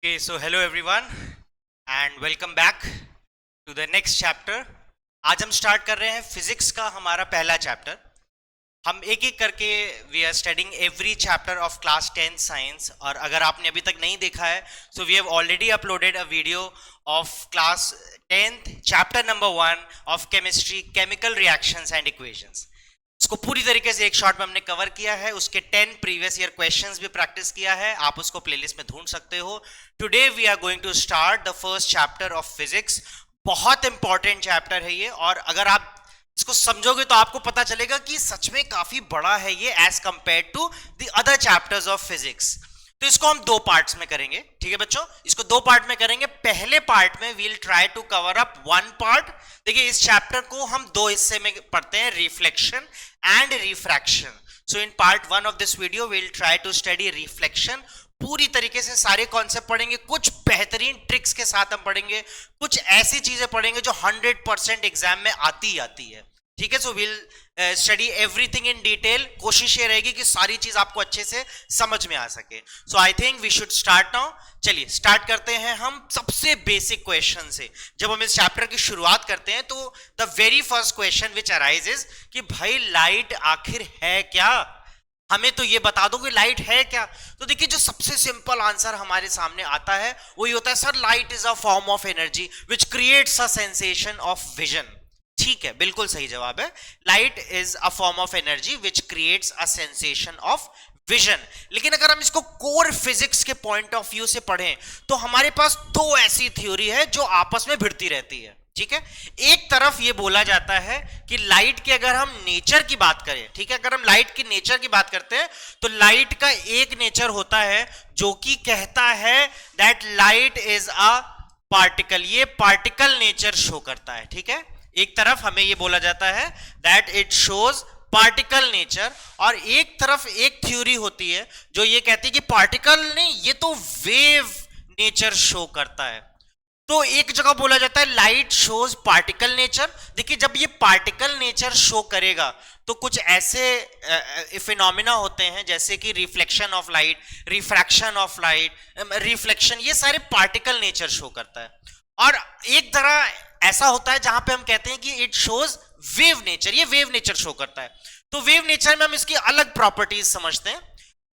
Okay, so hello everyone and welcome back to the next chapter. आज हम start कर रहे हैं फिजिक्स का हमारा पहला चैप्टर. हम एक एक करके we are studying every chapter of class 10 science. और अगर आपने अभी तक नहीं देखा है so we have already uploaded a video of class 10th chapter number 1 of chemistry, chemical reactions and equations. इसको पूरी तरीके से एक शॉट में हमने कवर किया है. उसके 10 प्रीवियस ईयर क्वेश्चंस भी प्रैक्टिस किया है. आप उसको प्लेलिस्ट में ढूंढ सकते हो. Today we are going to start the first chapter of physics. बहुत इंपॉर्टेंट चैप्टर है ये, और अगर आप इसको समझोगे तो आपको पता चलेगा कि सच में काफी बड़ा है ये as compare to the other chapters of physics. तो इसको हम दो पार्ट्स में करेंगे. ठीक है बच्चों, इसको दो पार्ट में करेंगे. पहले पार्ट में we'll try to cover up one part. देखिए, इस चैप्टर को हम दो हिस्से में पढ़ते हैं, reflection and refraction. So in part one of this video we'll try to study reflection. पूरी तरीके से सारे कॉन्सेप्ट पढ़ेंगे. कुछ बेहतरीन ट्रिक्स के साथ हम पढ़ेंगे. कुछ ऐसी चीजें पढ़ेंगे जो 100% एग्जाम में आती है. ठीक है, so will study everything in detail. कोशिश ये रहेगी कि सारी चीज आपको अच्छे से समझ में आ सके. So I think we should start now. चलिए स्टार्ट करते हैं हम सबसे बेसिक क्वेश्चन से. जब हम इस चैप्टर की शुरुआत करते हैं तो the very first question which arises कि भाई लाइट आखिर है क्या. हमें तो ये बता दो कि लाइट है क्या. तो देखिए, जो सबसे सिंपल आंसर हमारे सामने आता है वही होता है, sir light is a form of energy which creates a sensation of vision. ठीक है, बिल्कुल सही जवाब है. Light is a form of energy which creates a sensation of vision. लेकिन अगर हम इसको कोर फिजिक्स के पॉइंट ऑफ व्यू से पढ़ें तो हमारे पास दो ऐसी थ्योरी है जो आपस में भिड़ती रहती है. ठीक है, एक तरफ ये बोला जाता है कि लाइट की अगर हम नेचर की बात करें, ठीक है, अगर हम लाइट की नेचर की बात करते हैं तो लाइट का एक नेचर होता है जो कि कहता है that light is a particle. ये पार्टिकल नेचर शो करता है. ठीक है, एक तरफ हमें ये बोला जाता है that it shows particle nature, और एक तरफ एक थ्योरी होती है जो ये कहती है कि पार्टिकल नहीं, ये तो वेव नेचर शो करता है. तो एक जगह बोला जाता है लाइट शोज पार्टिकल नेचर. देखिए, जब ये पार्टिकल नेचर शो करेगा तो कुछ ऐसे फिनोमिना होते हैं जैसे कि reflection of light, refraction of light, reflection, ये सारे पार्टिकल नेचर शो करता है. और एक तरह ऐसा होता है जहां पे हम कहते हैं कि इट शोज वेव नेचर, ये वेव नेचर शो करता है. तो वेव नेचर में हम इसकी अलग प्रॉपर्टीज समझते हैं.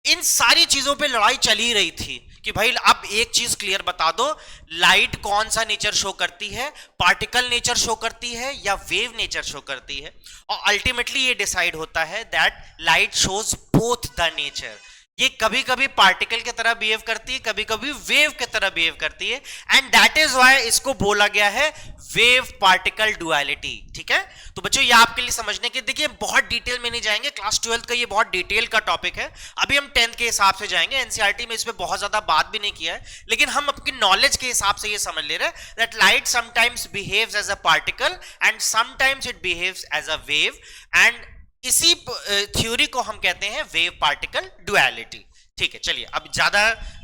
इन सारी चीजों पे लड़ाई चली रही थी कि भाई अब एक चीज क्लियर बता दो, लाइट कौन सा नेचर शो करती है, पार्टिकल नेचर शो करती है या वेव नेचर शो करती है. और अल्टीमेटली ये डिसाइड होता है that light shows both the nature. ये कभी कभी पार्टिकल की तरह बिहेव करती है, कभी कभी वेव की तरह बिहेव करती है, एंड दैट इज व्हाई इसको बोला गया है वेव पार्टिकल डुअलिटी. ठीक है, तो बच्चों ये आपके लिए समझने के, देखिए बहुत डिटेल में नहीं जाएंगे, क्लास 12 का ये बहुत डिटेल का टॉपिक है. अभी हम 10th के हिसाब से जाएंगे. एनसीईआरटी में इस पे बहुत ज्यादा बात भी नहीं किया है, लेकिन हम अपनी नॉलेज के हिसाब से ये समझ ले रहे हैं that light sometimes behaves as a particle and sometimes it behaves as a wave, and इसी थ्योरी को हम कहते हैं वेव पार्टिकल डुअलिटी. ठीक है, चलिए अब ज्यादा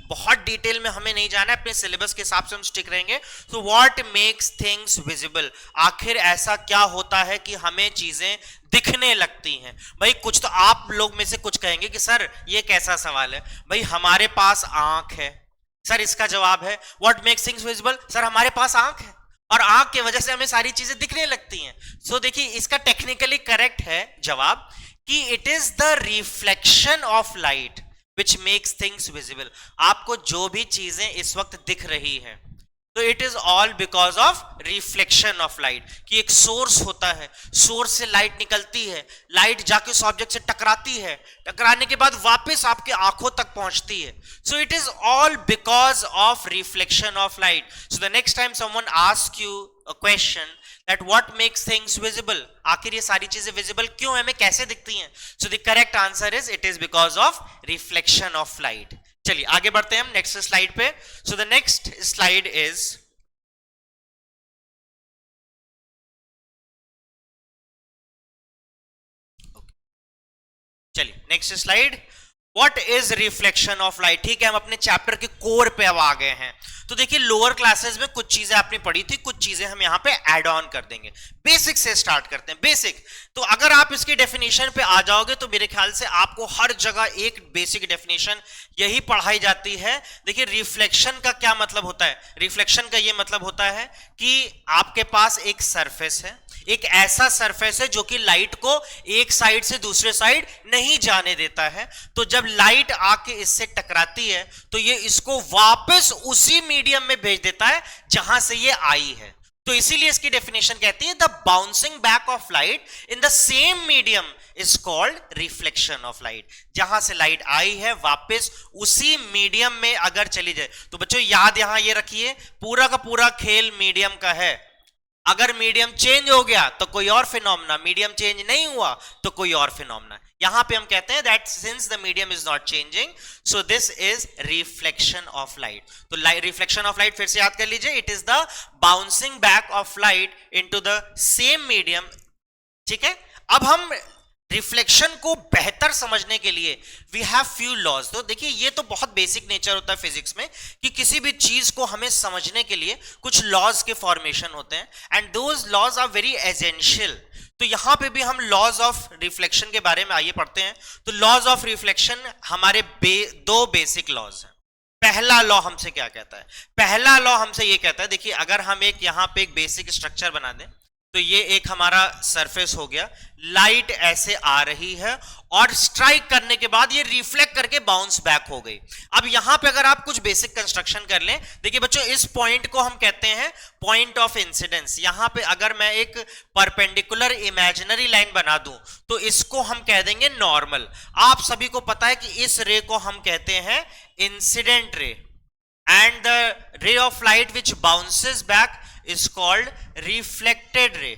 बहुत डिटेल में हमें नहीं जाना है, अपने सिलेबस के हिसाब से हम स्टिक रहेंगे. तो व्हाट मेक्स थिंग्स विजिबल, आखिर ऐसा क्या होता है कि हमें चीजें दिखने लगती हैं. भाई कुछ तो आप लोग में से कुछ कहेंगे कि सर ये कैसा सवाल है, भाई हमारे पास आंख है. सर इसका जवाब है what makes things visible, sir हमारे पास आंख है और आंख की वजह से हमें सारी चीजें दिखने लगती हैं. सो देखिए, इसका टेक्निकली करेक्ट है जवाब कि it is the reflection of light which makes things visible. आपको जो भी चीजें इस वक्त दिख रही है तो it is all because of reflection of light. कि एक सोर्स होता है, सोर्स से लाइट निकलती है, लाइट जाके उस ऑब्जेक्ट से टकराती है, टकराने के बाद वापस आपके आंखों तक पहुंचती है. So it is all because of reflection of light. So the next time someone ask you a question that what makes things visible, आखिर ये सारी चीजें विजिबल क्यों, हमें कैसे दिखती हैं, so the correct answer is it is because of reflection of light. चलिए आगे बढ़ते हैं हम नेक्स्ट स्लाइड पे. so the next slide is चलिए next slide. What is reflection of light. ठीक है, हम अपने चैप्टर के कोर पे अब आ गए हैं। तो देखिए लोअर क्लासेस में कुछ चीजें आपने पढ़ी थी, कुछ चीजें हम यहां पे ऐड ऑन कर देंगे। बेसिक से स्टार्ट करते हैं। बेसिक, तो अगर आप इसकी डेफिनेशन पे आ जाओगे तो मेरे ख्याल से आपको हर जगह एक बेसिक डेफिनेशन यही पढ़ाई जाती है। देखिए रिफ्लेक्शन का क्या मतलब होता है। रिफ्लेक्शन का ये मतलब होता है कि आपके पास एक सरफेस है, एक ऐसा सरफेस है जो कि लाइट को एक साइड से दूसरे साइड नहीं जाने देता है। तो जब लाइट आके इससे टकराती है तो ये इसको वापस उसी मीडियम में भेज देता है जहां से ये आई है। तो इसीलिए इसकी डेफिनेशन कहती है the bouncing back of light in the same medium is called reflection of light. जहां से लाइट आई है वापस उसी मीडियम में अगर चली जाए। तो बच्चों याद यहां ये रखिए, पूरा का पूरा खेल मीडियम का है। अगर मीडियम चेंज हो गया तो कोई और फिनोमेना, मीडियम चेंज नहीं हुआ तो कोई और फिनोमेना। यहां पे हम कहते हैं that since the medium is not changing so this is reflection of light. तो रिफ्लेक्शन ऑफ लाइट फिर से याद कर लीजिए, it is the bouncing back of light into the same medium. ठीक है, अब हम रिफ्लेक्शन को बेहतर समझने के लिए वी हैव फ्यू लॉज। तो देखिए ये तो बहुत बेसिक नेचर होता है फिजिक्स में कि किसी भी चीज को हमें समझने के लिए कुछ लॉज के फॉर्मेशन होते हैं and those laws are very essential. तो यहां पे भी हम लॉज ऑफ रिफ्लेक्शन के बारे में आइए पढ़ते हैं। तो लॉज ऑफ रिफ्लेक्शन हमारे दो बेसिक लॉज हैं। पहला लॉ हमसे क्या कहता है, पहला लॉ हमसे ये कहता है, देखिए अगर हम एक यहां पे एक बेसिक स्ट्रक्चर बना दें तो ये एक हमारा सरफेस हो गया, लाइट ऐसे आ रही है और स्ट्राइक करने के बाद ये रिफ्लेक्ट करके बाउंस बैक हो गई। अब यहां पे अगर आप कुछ बेसिक कंस्ट्रक्शन कर लें, देखिए बच्चों इस पॉइंट को हम कहते हैं पॉइंट ऑफ इंसिडेंस। यहां पे अगर मैं एक परपेंडिकुलर इमेजिनरी लाइन बना दूं तो इसको हम कह देंगे नॉर्मल। आप सभी को पता है कि इस रे को हम कहते हैं इंसिडेंट रे एंड द रे of light which bounces back is called reflected ray।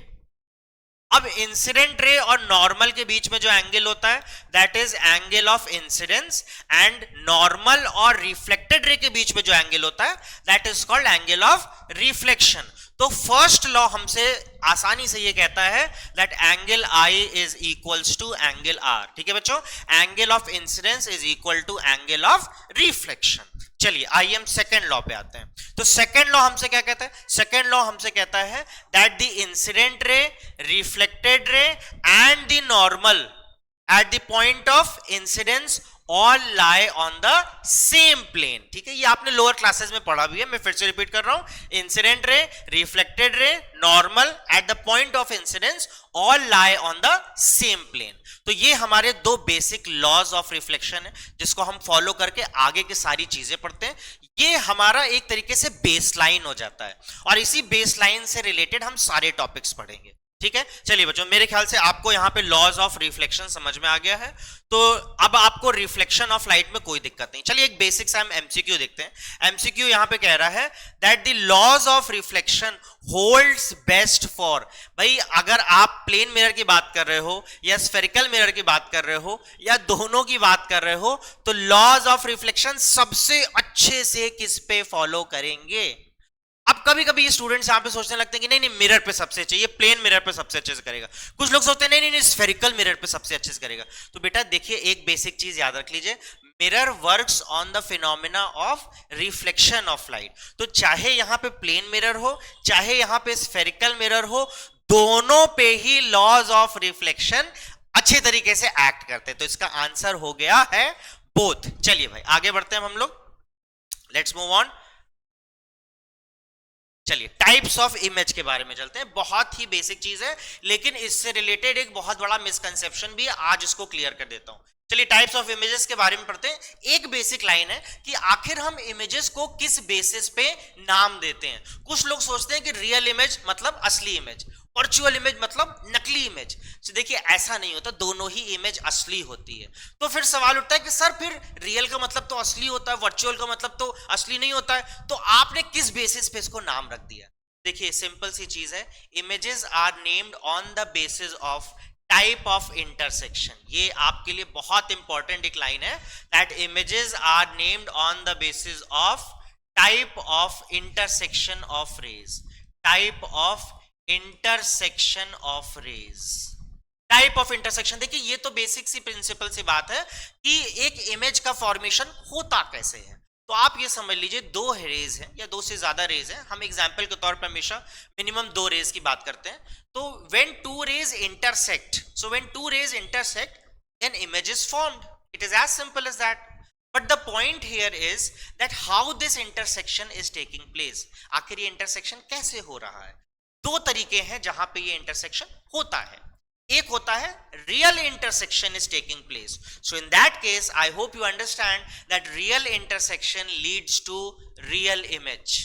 अब इंसिडेंट रे और नॉर्मल के बीच में जो एंगल होता है that is angle of incidence and normal और रिफ्लेक्टेड रे के बीच में जो एंगल होता है that is called angle of reflection. तो फर्स्ट लॉ हमसे आसानी से ये कहता है that angle I is equals to angle R. ठीक है बच्चों, angle of incidence is equal to angle of reflection. चलिए आइए हम सेकेंड लॉ पे आते हैं। तो सेकेंड लॉ हमसे क्या कहता है, सेकेंड लॉ हमसे कहता है that the incident ray, reflected ray and the normal at the point of incidence all lie on the same plane. ठीक है, ये आपने लोअर क्लासेस में पढ़ा भी है, मैं फिर से रिपीट कर रहा हूं। Incident ray, reflected ray, normal at the point of incidence all lie on the same plane. तो ये हमारे दो बेसिक लॉज ऑफ रिफ्लेक्शन है जिसको हम फॉलो करके आगे की सारी चीजें पढ़ते हैं। ये हमारा एक तरीके से बेसलाइन हो जाता है और इसी बेसलाइन से रिलेटेड हम सारे टॉपिक्स पढ़ेंगे। ठीक है, चलिए बच्चों मेरे ख्याल से आपको यहां पे लॉज ऑफ रिफ्लेक्शन समझ में आ गया है। तो अब आपको रिफ्लेक्शन ऑफ लाइट में कोई दिक्कत नहीं। चलिए एक बेसिक सा हम एमसीक्यू देखते हैं। एमसीक्यू यहां पे कह रहा है that the laws of reflection holds best for, भाई अगर आप प्लेन मिरर की बात कर रहे हो या स्फेरिकल मिरर की बात कर रहे हो या दोनों की बात कर रहे हो तो लॉज ऑफ रिफ्लेक्शन सबसे अच्छे से किस पे फॉलो करेंगे। अब कभी कभी स्टूडेंट्स यहां पे सोचने लगते हैं कि नहीं नहीं मिरर पे सबसे अच्छे, ये प्लेन मिरर पे सबसे अच्छे से करेगा। कुछ लोग सोचते हैं नहीं नहीं नहीं स्फेरिकल मिरर पे सबसे अच्छे से करेगा। तो बेटा देखिए एक बेसिक चीज याद रख लीजिए, mirror works on the phenomena of reflection of light. तो चाहे यहां पे प्लेन मिरर हो चाहे यहां पे स्फेरिकल मिरर हो, दोनों पे ही लॉज ऑफ रिफ्लेक्शन अच्छे तरीके से एक्ट करते हैं। तो इसका आंसर हो गया है बोथ। चलिए भाई आगे बढ़ते हैं हम लोग, लेट्स मूव ऑन। चलिए टाइप्स ऑफ इमेज के बारे में चलते हैं। बहुत ही बेसिक चीज है लेकिन इससे रिलेटेड एक बहुत बड़ा मिसकंसेप्शन भी है, आज इसको क्लियर कर देता हूं। चलिए टाइप्स ऑफ इमेजेस के बारे में पढ़ते हैं। एक बेसिक लाइन है कि आखिर हम इमेजेस को किस बेसिस पे नाम देते हैं। कुछ लोग सोचते हैं कि रियल इमेज मतलब असली इमेज, वर्चुअल इमेज मतलब नकली इमेज। तो देखिए ऐसा नहीं होता, दोनों ही इमेज असली होती है। तो फिर सवाल उठता है कि सर फिर रियल का मतलब तो असली होता है, वर्चुअल का मतलब तो असली नहीं होता है, तो आपने किस बेसिस पे इसको नाम रख दिया। देखिए सिंपल सी चीज है, images are named on the basis of type of intersection. ये आपके लिए बहुत इंपॉर्टेंट एक लाइन है, that images are named on the basis of type of intersection of rays, type of intersection of rays, type of intersection, देखिए ये तो basic सी principal सी बात है कि एक इमेज का फॉर्मेशन होता कैसे है। तो आप ये समझ लीजिए दो रेज हैं या दो से ज्यादा रेज हैं, हम एग्जांपल के तौर पर हमेशा मिनिमम दो रेज की बात करते हैं। तो when two rays intersect, so when two rays intersect an image is formed, it is as simple as that. But the point here is that how this intersection is taking place. आखिर ये intersection कैसे हो रहा है? दो तरीके हैं जहां पे ये इंटरसेक्शन होता है। एक होता है real intersection is taking place. So in that case, I hope you understand that real intersection leads to real image.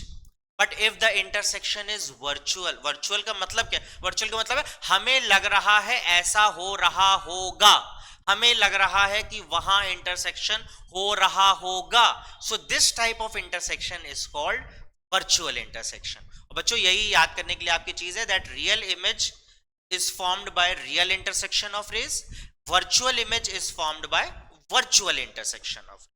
But if the intersection is virtual, virtual का मतलब क्या? Virtual का मतलब है हमें लग रहा है ऐसा हो रहा होगा, हमें लग रहा है कि वहां इंटरसेक्शन हो रहा होगा। So this type of intersection is called virtual intersection. और बच्चों यही याद करने के लिए आपकी चीज है that real image is formed by real intersection of rays, virtual image is formed by virtual intersection of.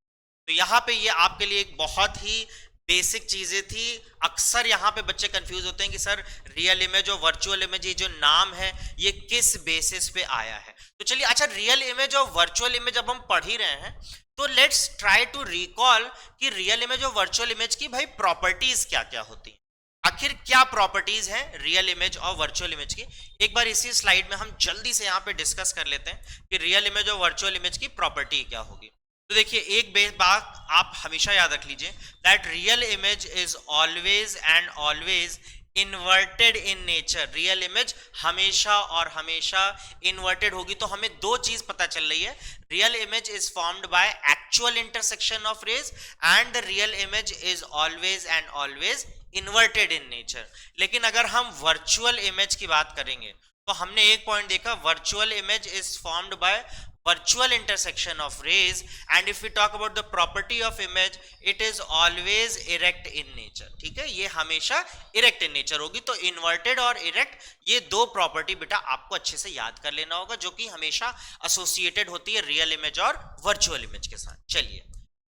तो यहां पे ये आपके लिए एक बहुत ही बेसिक चीजें थी। अक्सर यहाँ पे बच्चे कंफ्यूज होते हैं कि सर रियल इमेज और वर्चुअल इमेज ये जो नाम है ये किस बेसिस पे आया है। तो चलिए अच्छा, रियल इमेज और वर्चुअल इमेज अब हम पढ़ ही रहे हैं तो लेट्स ट्राई टू रिकॉल कि रियल इमेज और वर्चुअल इमेज की भाई प्रॉपर्टीज क्या क्या होती हैं, आखिर क्या प्रॉपर्टीज हैं रियल इमेज और वर्चुअल इमेज की। एक बार इसी स्लाइड में हम जल्दी से यहाँ पे डिस्कस कर लेते हैं कि रियल इमेज और वर्चुअल इमेज की प्रॉपर्टी क्या होगी। तो देखिए एक बात आप हमेशा याद रख लीजिए that real image is always and always inverted in nature. Real image हमेशा और हमेशा इन्वर्टेड होगी। तो हमें दो चीज पता चल रही है, real image is formed by actual intersection of rays and the real image is always and always inverted in nature. लेकिन अगर हम वर्चुअल इमेज की बात करेंगे तो हमने एक पॉइंट देखा, virtual image is formed bye virtual intersection of rays, and if we talk about the property of image it is always erect in nature। ठीक है, ये हमेशा erect in nature होगी। तो inverted और erect ये दो प्रॉपर्टी बेटा आपको अच्छे से याद कर लेना होगा जो कि हमेशा एसोसिएटेड होती है रियल इमेज और वर्चुअल इमेज के साथ। चलिए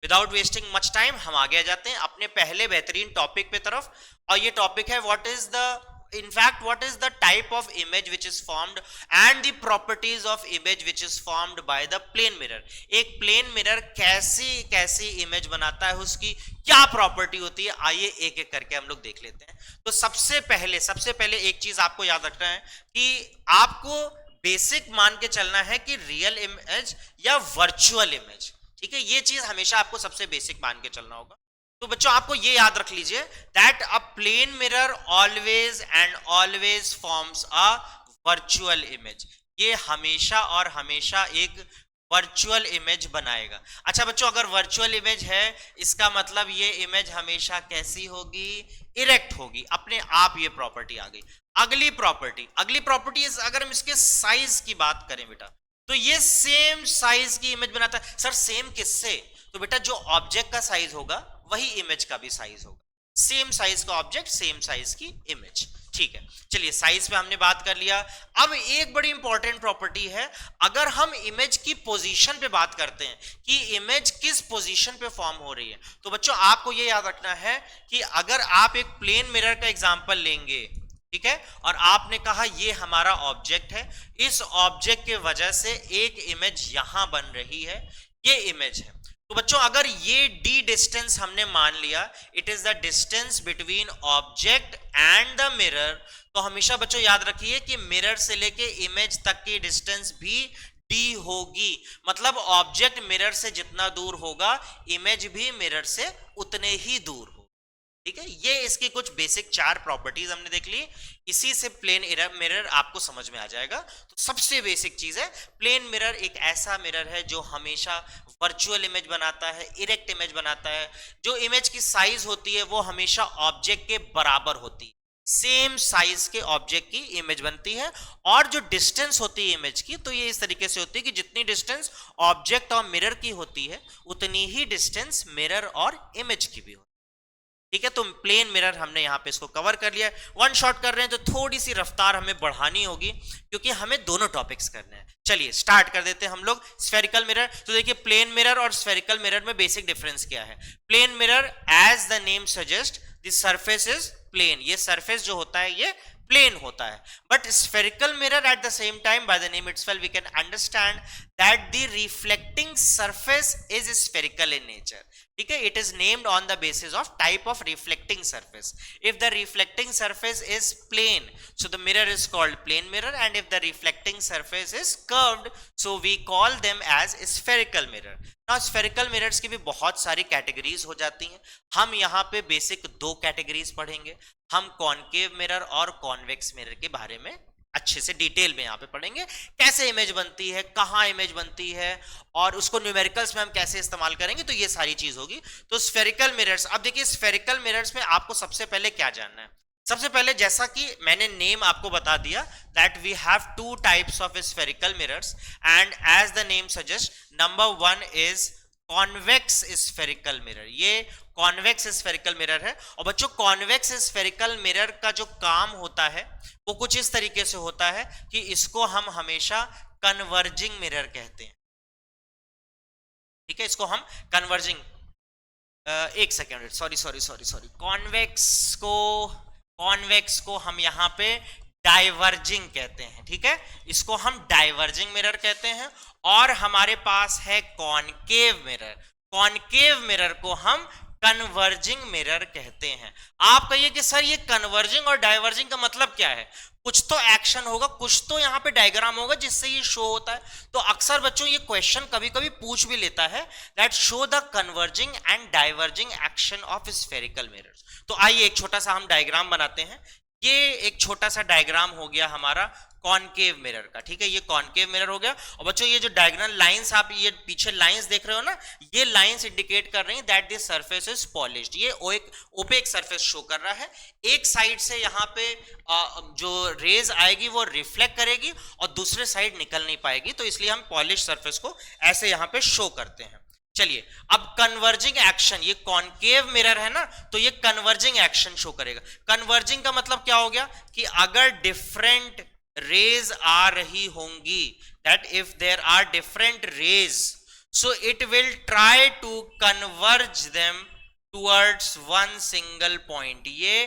विदाउट वेस्टिंग मच टाइम हम आगे आ जाते हैं अपने पहले बेहतरीन टॉपिक पे तरफ, और ये टॉपिक है what is the in fact what is the type of image which is formed and the properties of image which is formed by the plane mirror। एक प्लेन मिरर कैसी कैसी इमेज बनाता है, उसकी क्या प्रॉपर्टी होती है, आइए एक एक करके हम लोग देख लेते हैं। तो सबसे पहले एक चीज आपको याद रखना है कि आपको बेसिक मान के चलना है कि रियल इमेज या वर्चुअल इमेज, ठीक है, ये चीज हमेशा आपको सबसे बेसिक मान के चलना होगा। तो बच्चों आपको ये याद रख लीजिए that a plane mirror always and always forms a virtual image. ये हमेशा और हमेशा एक वर्चुअल इमेज बनाएगा। अच्छा बच्चों, अगर वर्चुअल इमेज है इसका मतलब ये इमेज हमेशा कैसी होगी, इरेक्ट होगी। अपने आप ये प्रॉपर्टी आ गई। अगली प्रॉपर्टी अगर हम इसके साइज की बात करें बेटा, तो ये सेम साइज की इमेज बनाता है। सर सेम किससे? तो बेटा जो ऑब्जेक्ट का साइज होगा वही इमेज का भी साइज होगा। सेम साइज का ऑब्जेक्ट सेम साइज की इमेज। ठीक है, चलिए साइज पे हमने बात कर लिया। अब एक बड़ी इंपॉर्टेंट प्रॉपर्टी है, अगर हम इमेज की पोजीशन पे बात करते हैं कि इमेज किस पोजीशन पे फॉर्म हो रही है, तो बच्चों आपको ये याद रखना है कि अगर आप एक प्लेन मिरर का एग्जांपल लेंगे, ठीक है, और आपने कहा ये हमारा ऑब्जेक्ट है, इस ऑब्जेक्ट के वजह से एक इमेज यहां बन रही है, ये इमेज है। तो बच्चों अगर ये d डिस्टेंस हमने मान लिया, it is the distance between object and the mirror, तो हमेशा बच्चों याद रखिए कि मिरर से लेके इमेज तक की डिस्टेंस भी d होगी। मतलब ऑब्जेक्ट मिरर से जितना दूर होगा, इमेज भी मिरर से उतने ही दूर हो। ठीक है, ये इसकी कुछ बेसिक 4 प्रॉपर्टीज हमने देख ली। इसी से प्लेन मिरर आपको समझ में आ जाएगा। तो सबसे बेसिक चीज है, प्लेन मिरर एक ऐसा मिरर है जो हमेशा वर्चुअल इमेज बनाता है, इरेक्ट इमेज बनाता है। जो इमेज की साइज होती है वो हमेशा ऑब्जेक्ट के बराबर होती है, सेम साइज के ऑब्जेक्ट की इमेज बनती है। और जो डिस्टेंस होती है इमेज की, तो ये इस तरीके से होती है कि जितनी डिस्टेंस ऑब्जेक्ट और मिरर की होती है उतनी ही डिस्टेंस मिरर और इमेज की भी होती है। ठीक है, तो प्लेन मिरर हमने यहाँ पे इसको कवर कर लिया। वन शॉट कर रहे हैं तो थोड़ी सी रफ्तार हमें बढ़ानी होगी क्योंकि हमें दोनों टॉपिक्स करने हैं। चलिए स्टार्ट कर देते हैं हम लोग स्फेरिकल मिरर। तो देखिए प्लेन मिरर और स्फेरिकल मिरर में बेसिक डिफरेंस क्या है। Plane mirror as the name suggest the surface is plane, ये सरफेस जो होता है ये प्लेन होता है. But spherical mirror at the same time, by the name itself we can understand that the reflecting surface is spherical in nature. ठीक है, it is named on the basis of type of reflecting surface. If the reflecting surface is plane, so the mirror is called plane mirror, and if the reflecting surface is curved, so we call them as spherical mirror. Now spherical mirrors की भी बहुत सारी categories हो जाती हैं. हम यहाँ पे बेसिक दो कैटेगरीज पढ़ेंगे. हम कॉनकेव मिरर और कॉन्वेक्स मिरर के बारे में अच्छे से डिटेल में यहाँ पे पढ़ेंगे. कैसे इमेज बनती है, कहाँ इमेज बनती है, और उसको न्यूमेरिकल्स में हम कैसे इस्तेमाल करेंगे, तो ये सारी चीज होगी. तो स्फेरिकल मिरर्स, अब देखिए स्फेरिकल मिरर्स में आपको सबसे पहले क्या जानना है. सबसे पहले जैसा कि मैंने नेम आपको बता दिया that we have two types of spherical mirrors, and as the name suggest, number one is convex spherical mirror. ये कॉन्वेक्स स्फेरिकल मिरर है. और बच्चों कॉन्वेक्स स्फेरिकल मिरर का जो काम होता है वो कुछ इस तरीके से होता है कि इसको हम हमेशा कन्वर्जिंग मिरर कहते हैं. ठीक है, इसको हम कन्वर्जिंग, एक सेकेंड, सॉरी, कॉन्वेक्स को हम यहां पे डाइवर्जिंग कहते हैं. ठीक है, इसको हम डाइवर्जिंग मिरर कहते हैं. और हमारे पास है कॉनकेव मिरर. कॉनकेव मिरर को हम कन्वर्जिंग मिरर कहते हैं. आप कहिए कि सर ये कन्वर्जिंग और डाइवर्जिंग का मतलब क्या है. कुछ तो एक्शन होगा, कुछ तो यहाँ पे डायग्राम होगा जिससे ये शो होता है. तो अक्सर बच्चों ये क्वेश्चन कभी कभी पूछ भी लेता है that show the converging and diverging action of spherical mirrors. तो आइए एक छोटा सा हम डायग्राम बनाते हैं. ये एक छोटा सा डायग्राम हो गया हमारा कॉनकेव मिरर का. ठीक है, ये कॉनकेव मिरर हो गया. और बच्चों ये जो डायगोनल लाइंस आप ये पीछे लाइंस देख रहे हो ना, ये लाइंस इंडिकेट कर रही हैं that this surface is polished. ये एक ओपेक सरफेस शो कर रहा है. एक साइड से यहाँ पे जो रेज आएगी वो रिफ्लेक्ट करेगी और दूसरे साइड निकल नहीं पाएगी, तो इसलिए हम पॉलिश सरफेस को ऐसे यहाँ पे शो करते हैं. चलिए, अब कन्वर्जिंग एक्शन, ये कॉनकेव मिरर है ना, तो ये कन्वर्जिंग एक्शन शो करेगा. कन्वर्जिंग का मतलब क्या हो गया कि अगर डिफरेंट रेज आ रही होंगी, that if there are different rays, so it will try to converge them towards one single point. ये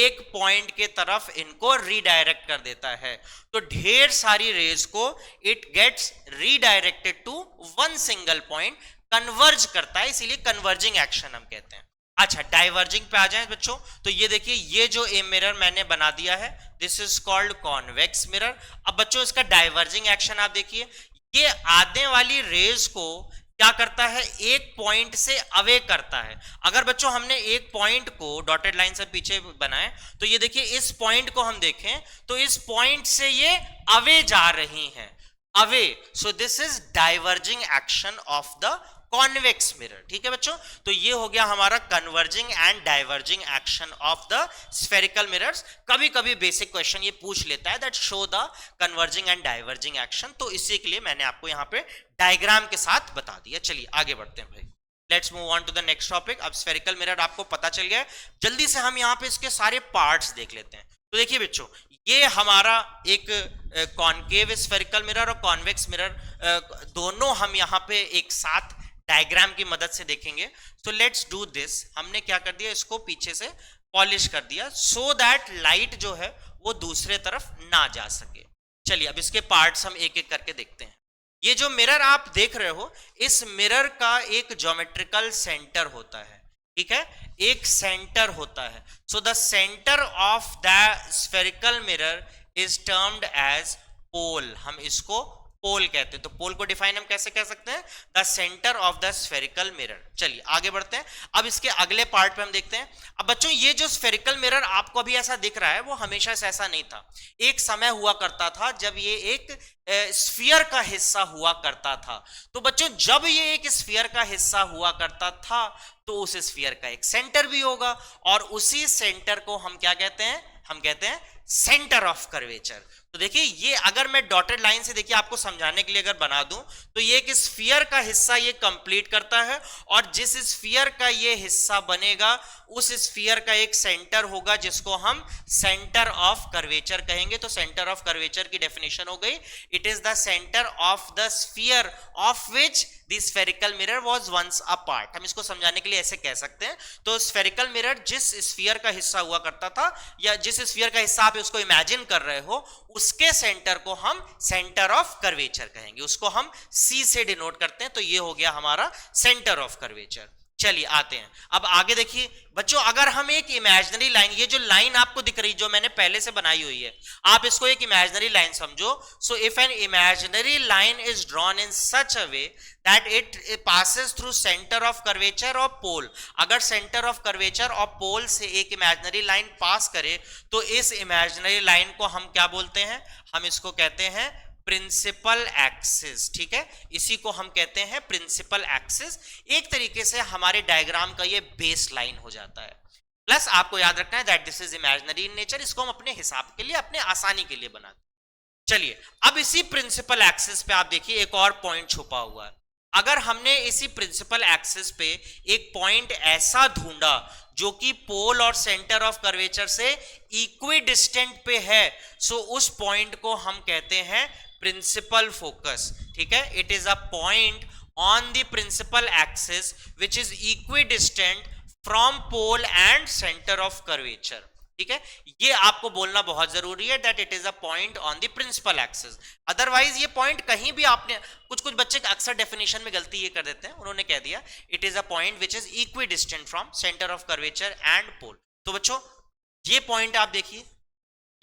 एक पॉइंट के तरफ इनको रीडायरेक्ट कर देता है. तो ढेर सारी रेज को it gets redirected to one single point, converge करता है, इसीलिए कन्वर्जिंग एक्शन हम कहते हैं. अच्छा, डाइवर्जिंग पे आ जाए बच्चों. तो ये देखिए, ये जो ए मिरर मैंने बना दिया है, this is called convex mirror. अब बच्चों इसका डाइवर्जिंग एक्शन आप देखिए, ये आने वाली रेज को क्या करता है, एक पॉइंट से अवे करता है. अगर बच्चों हमने एक पॉइंट को डॉटेड लाइन से पीछे बनाए, तो ये देखिए इस पॉइंट को हम देखें तो इस पॉइंट से ये अवे जा रही हैं, away. So this is diverging action of the convex mirror. ठीक है बच्चों, तो ये हो गया हमारा converging and diverging action of the spherical mirrors. कभी कभी बेसिक क्वेश्चन ये पूछ लेता है that show the converging and diverging action, तो इसी के लिए मैंने आपको यहाँ पे डायग्राम के साथ बता दिया. चलिए आगे बढ़ते हैं भाई, let's move on to the next topic. अब स्फेरिकल मिरर आपको पता चल गया है, जल्दी से हम यहाँ पे इसके सारे पार्ट्स देख लेते हैं. तो देखिए बच्चों, ये हमारा एक कॉनकेव स्फेरिकल मिरर और कॉन्वेक्स मिरर दोनों हम यहाँ पे एक साथ डायग्राम की मदद से देखेंगे. तो लेट्स डू दिस. हमने क्या कर दिया, इसको पीछे से पॉलिश कर दिया सो दैट लाइट जो है वो दूसरे तरफ ना जा सके. चलिए अब इसके पार्ट्स हम एक एक करके देखते हैं. ये जो मिरर आप देख रहे हो, इस मिरर का एक ज्योमेट्रिकल सेंटर होता है. ठीक है, एक सेंटर होता है. So the centre of the spherical mirror is termed as pole. हम इसको पोल कहते हैं. तो पोल को डिफाइन हम कैसे कह सकते हैं, the centre of the spherical mirror. चलिए आगे बढ़ते हैं. अब इसके अगले पार्ट पे हम देखते हैं. अब बच्चों ये जो स्फेरिकल मिरर आपको अभी ऐसा दिख रहा है, वो हमेशा से ऐसा नहीं था. एक समय हुआ करता था जब ये एक स्फीयर का हिस्सा हुआ करता था. तो बच्चों जब ये एक स्फीयर का हिस्सा हुआ करता था, तो उस स्फीयर का एक सेंटर भी होगा, और उसी सेंटर को हम क्या कहते हैं, हम कहते हैं सेंटर ऑफ कर्वेचर. तो देखिए, ये अगर मैं डॉटेड लाइन से देखिए आपको समझाने के लिए अगर बना दूं, तो ये एक स्फीयर का हिस्सा ये कंप्लीट करता है, और जिस स्फीयर का ये हिस्सा बनेगा उस स्फीयर का एक सेंटर होगा जिसको हम सेंटर ऑफ कर्वेचर कहेंगे. तो सेंटर ऑफ कर्वेचर की डेफिनेशन हो गई, it is the centre of the sphere of which the spherical mirror was once a part. हम इसको समझाने के लिए ऐसे कह सकते हैं. तो स्फेरिकल मिरर जिस स्फीयर का हिस्सा हुआ करता था, या जिस स्फीयर का हिस्सा आप आप इसको इमेजिन कर रहे हो उसके सेंटर को हम सेंटर ऑफ कर्वेचर कहेंगे, उसको हम C से डिनोट करते हैं, तो ये हो गया हमारा सेंटर ऑफ कर्वेचर। चलिए आते हैं अब आगे। देखिए बच्चों, अगर हम एक इमेजिनरी लाइन, ये जो लाइन आपको दिख रही जो मैंने पहले से बनाई हुई है, आप इसको एक इमेजिनरी लाइन समझो। So if an imaginary line is drawn in such a way that it passes through centre of curvature और पोल, अगर सेंटर ऑफ कर्वेचर और पोल से एक इमेजिनरी लाइन पास करे तो इस इमेजिनरी लाइन को हम क्या बोलते हैं? हम इसको कहते हैं प्रिंसिपल एक्सिस। ठीक है, इसी को हम कहते हैं प्रिंसिपल एक्सिस। एक तरीके से हमारे डायग्राम का ये बेस लाइन हो जाता है। प्लस आपको याद रखना है that this is imaginary in nature, इसको हम अपने हिसाब के लिए, अपने आसानी के लिए बनाते हैं। चलिए अब इसी प्रिंसिपल एक्सिस पे आप देखिए एक और पॉइंट छुपा हुआ है। अगर हमने इसी प्रिंसिपल एक्सिस पे एक पॉइंट ऐसा ढूंढा जो कि पोल और सेंटर ऑफ कर्वेचर से इक्वी डिस्टेंट पे है, सो उस पॉइंट को हम कहते हैं प्रिंसिपल फोकस। ठीक है, it is a point on the principal axis which is equidistant from pole and centre of curvature. ठीक है, ये आपको बोलना बहुत जरूरी है that it is a point on the principal axis. Otherwise ये पॉइंट कहीं भी आपने, कुछ बच्चे अक्सर डेफिनेशन में गलती ये कर देते हैं, उन्होंने कह दिया it is a point which is equidistant from centre of curvature and pole. तो बच्चों ये पॉइंट आप देखिए,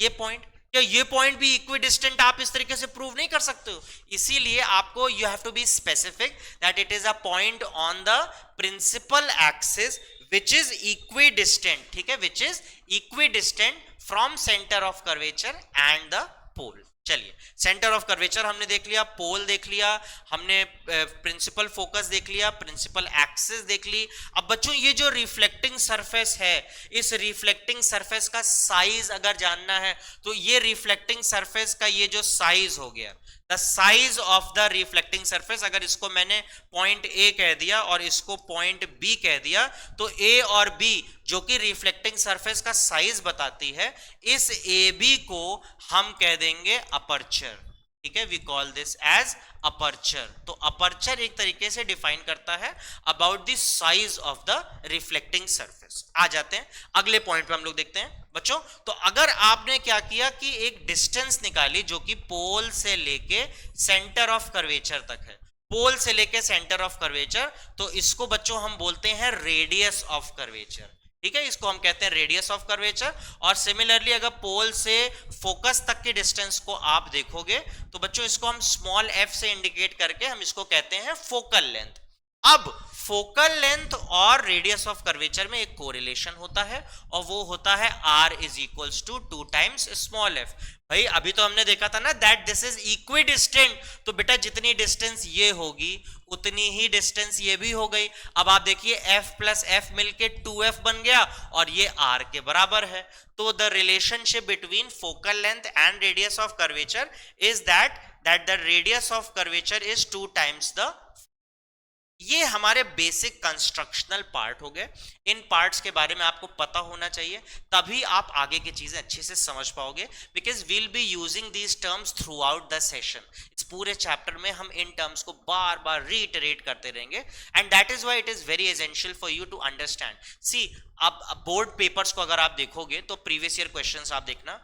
ये पॉइंट, क्या ये पॉइंट भी इक्वी डिस्टेंट आप इस तरीके से प्रूव नहीं कर सकते हो? इसीलिए आपको you have to be specific that it is a point on the principal axis which is equidistant। ठीक है, which is equidistant from center of curvature and the pole। चलिए सेंटर ऑफ कर्वेचर हमने देख लिया, पोल देख लिया, हमने प्रिंसिपल फोकस देख लिया, प्रिंसिपल एक्सिस देख ली। अब बच्चों ये जो रिफ्लेक्टिंग सरफेस है, इस रिफ्लेक्टिंग सरफेस का साइज अगर जानना है तो ये रिफ्लेक्टिंग सरफेस का ये जो साइज हो गया, the size of the reflecting surface, अगर इसको मैंने पॉइंट ए कह दिया और इसको पॉइंट बी कह दिया, तो ए और बी जो कि रिफ्लेक्टिंग सरफेस का साइज बताती है, इस ए बी को हम कह देंगे अपर्चर। ठीक है, we call this as aperture. तो अपर्चर एक तरीके से डिफाइन करता है about the size of the reflecting surface. आ जाते हैं अगले पॉइंट पे, हम लोग देखते हैं बच्चों। तो अगर आपने क्या किया कि एक डिस्टेंस निकाली जो कि पोल से लेके सेंटर ऑफ कर्वेचर तक है, पोल से लेके सेंटर ऑफ कर्वेचर, तो इसको बच्चों हम बोलते हैं रेडियस ऑफ कर्वेचर। ठीक है, इसको हम कहते हैं रेडियस ऑफ कर्वेचर। और सिमिलरली अगर पोल से फोकस तक के डिस्टेंस को आप देखोगे तो बच्चों इसको हम स्मॉल f से इंडिकेट करके हम इसको कहते हैं फोकल लेंथ। अब फोकल लेंथ और रेडियस ऑफ कर्वेचर में एक कोरिलेशन होता है और वो होता है r is equals to 2 times small f। भाई अभी तो हमने देखा था ना that this is equidistant, तो बेटा जितनी डिस्टेंस ये होगी उतनी ही डिस्टेंस ये भी हो गई। अब आप देखिए f प्लस f मिलके 2f बन गया और ये r के बराबर है। तो the relationship between focal length and radius of curvature is that the radius of curvature is 2 times the. ये हमारे बेसिक कंस्ट्रक्शनल पार्ट हो गए। इन पार्ट्स के बारे में आपको पता होना चाहिए, तभी आप आगे की चीजें अच्छे से समझ पाओगे, because we'll be using these terms throughout the session. इस पूरे चैप्टर में हम इन टर्म्स को बार बार रीइटरेट करते रहेंगे and that is why it is very essential for you to understand. See, अब बोर्ड पेपर्स को अगर आप देखोगे तो प्रीवियस ईयर क्वेश्चंस आप देखना,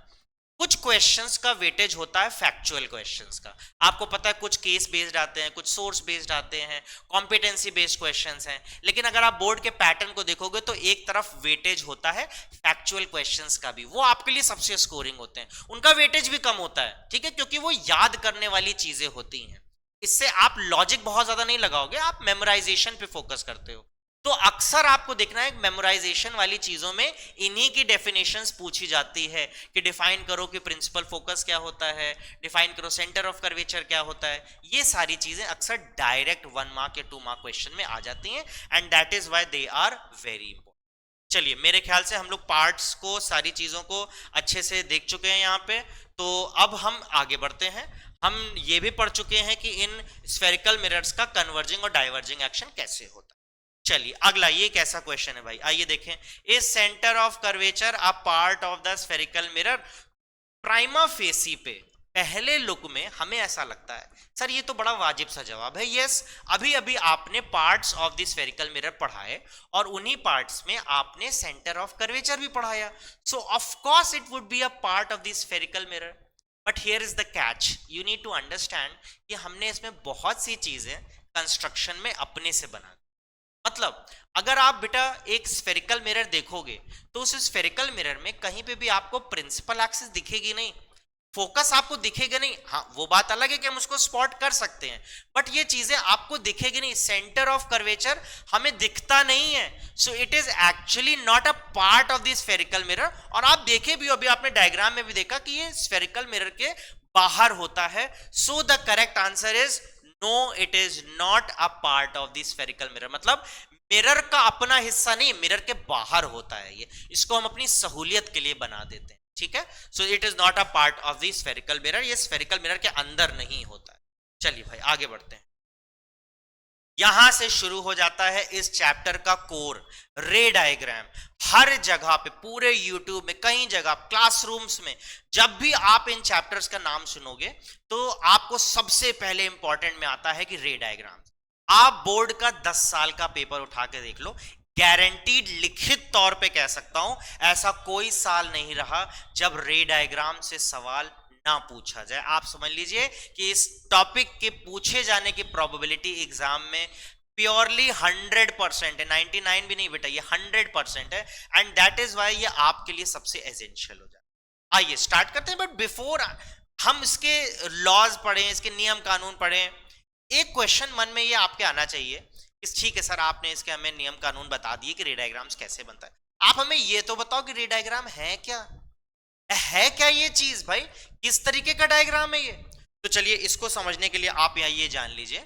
कुछ क्वेश्चंस का वेटेज होता है फैक्चुअल क्वेश्चंस का। आपको पता है कुछ केस बेस्ड आते हैं, कुछ सोर्स बेस्ड आते हैं, कॉम्पिटेंसी बेस्ड क्वेश्चंस हैं। लेकिन अगर आप बोर्ड के पैटर्न को देखोगे तो एक तरफ वेटेज होता है फैक्चुअल क्वेश्चंस का भी, वो आपके लिए सबसे स्कोरिंग होते हैं, उनका वेटेज भी कम होता है। ठीक है, क्योंकि वो याद करने वाली चीजें होती हैं। इससे आप लॉजिक बहुत ज्यादा नहीं लगाओगे, आप मेमोराइजेशन पे फोकस करते हो। तो अक्सर आपको देखना है मेमोराइजेशन वाली चीजों में इन्हीं की डेफिनेशंस पूछी जाती है कि डिफाइन करो कि प्रिंसिपल फोकस क्या होता है, डिफाइन करो सेंटर ऑफ कर्वेचर क्या होता है। ये सारी चीजें अक्सर डायरेक्ट 1 मार्क या 2 मार्क क्वेश्चन में आ जाती हैं and that is why they are very important. चलिए, मेरे ख्याल से हम लोग पार्ट्स को, सारी चीजों को अच्छे से देख चुके हैं यहाँ पे। तो अब हम आगे बढ़ते हैं। हम ये भी पढ़ चुके हैं कि इन स्फेरिकल मिरर्स का कन्वर्जिंग और डाइवर्जिंग एक्शन कैसे होता है। चलिए अगला, ये कैसा क्वेश्चन है भाई, आइए देखें। Is centre of curvature a part of the spherical mirror? Prima facie पे पहले लुक में हमें ऐसा लगता है सर ये तो बड़ा वाजिब सा जवाब है। यस, अभी अभी आपने parts of the spherical mirror पढ़ाए और उन्हीं पार्ट्स में आपने सेंटर ऑफ कर्वेचर भी पढ़ाया, so of course it would be a part of the spherical mirror. But here is the catch, you need to understand कि हमने इसमें बहुत सी चीजें कंस्ट्रक्शन में अपने से बना, मतलब अगर आप बेटा एक स्फेरिकल मिरर देखोगे तो उस स्फेरिकल मिरर में कहीं पे भी आपको प्रिंसिपल एक्सिस दिखेगी नहीं, फोकस आपको दिखेगा नहीं। हाँ, वो बात अलग है कि हम उसको स्पॉट कर सकते हैं, बट ये चीजें आपको दिखेगी नहीं, सेंटर ऑफ कर्वेचर हमें दिखता नहीं है। So it is actually not a part of the spherical mirror. और आप देखे भी, अभी आपने डायग्राम में भी देखा कि ये स्फेरिकल मिरर के बाहर होता है। So the correct answer is no, it is not a part of the spherical mirror, मतलब मिरर का अपना हिस्सा नहीं, मिरर के बाहर होता है ये। इसको हम अपनी सहूलियत के लिए बना देते हैं, ठीक है। So it is not a part of the spherical mirror, ये स्फेरिकल मिरर के अंदर नहीं होता है। चलिए भाई आगे बढ़ते हैं। यहां से शुरू हो जाता है इस चैप्टर का कोर, रे डायग्राम। हर जगह पे, पूरे यूट्यूब में, कई जगह, क्लासरूम्स में, जब भी आप इन चैप्टर्स का नाम सुनोगे तो आपको सबसे पहले इंपॉर्टेंट में आता है कि रे डायग्राम। आप बोर्ड का 10 साल का पेपर उठा के देख लो, गारंटीड लिखित तौर पे कह सकता हूं ऐसा कोई साल नहीं रहा जब रे डायग्राम से सवाल ना पूछा जाए। आप समझ लीजिए कि इस टॉपिक के पूछे जाने की प्रोबेबिलिटी एग्जाम में प्योरली 100% है, 99 भी नहीं बेटा, ये 100% है। एंड दैट इज वाई ये आपके लिए सबसे एसेंशियल हो जाता है। आइए स्टार्ट करते हैं, बट बिफोर हम इसके लॉज पढ़ें, इसके नियम कानून पढ़ें, एक क्वेश्चन मन में ये आपके आना चाहिए कि ठीक है सर आपने इसके हमें नियम कानून बता दिए कि रे डायग्राम्स कैसे बनता है, आप हमें ये तो बताओ कि रे डायग्राम है क्या, है क्या ये चीज भाई, किस तरीके का डायग्राम है ये। तो चलिए इसको समझने के लिए आप यहां ये जान लीजिए,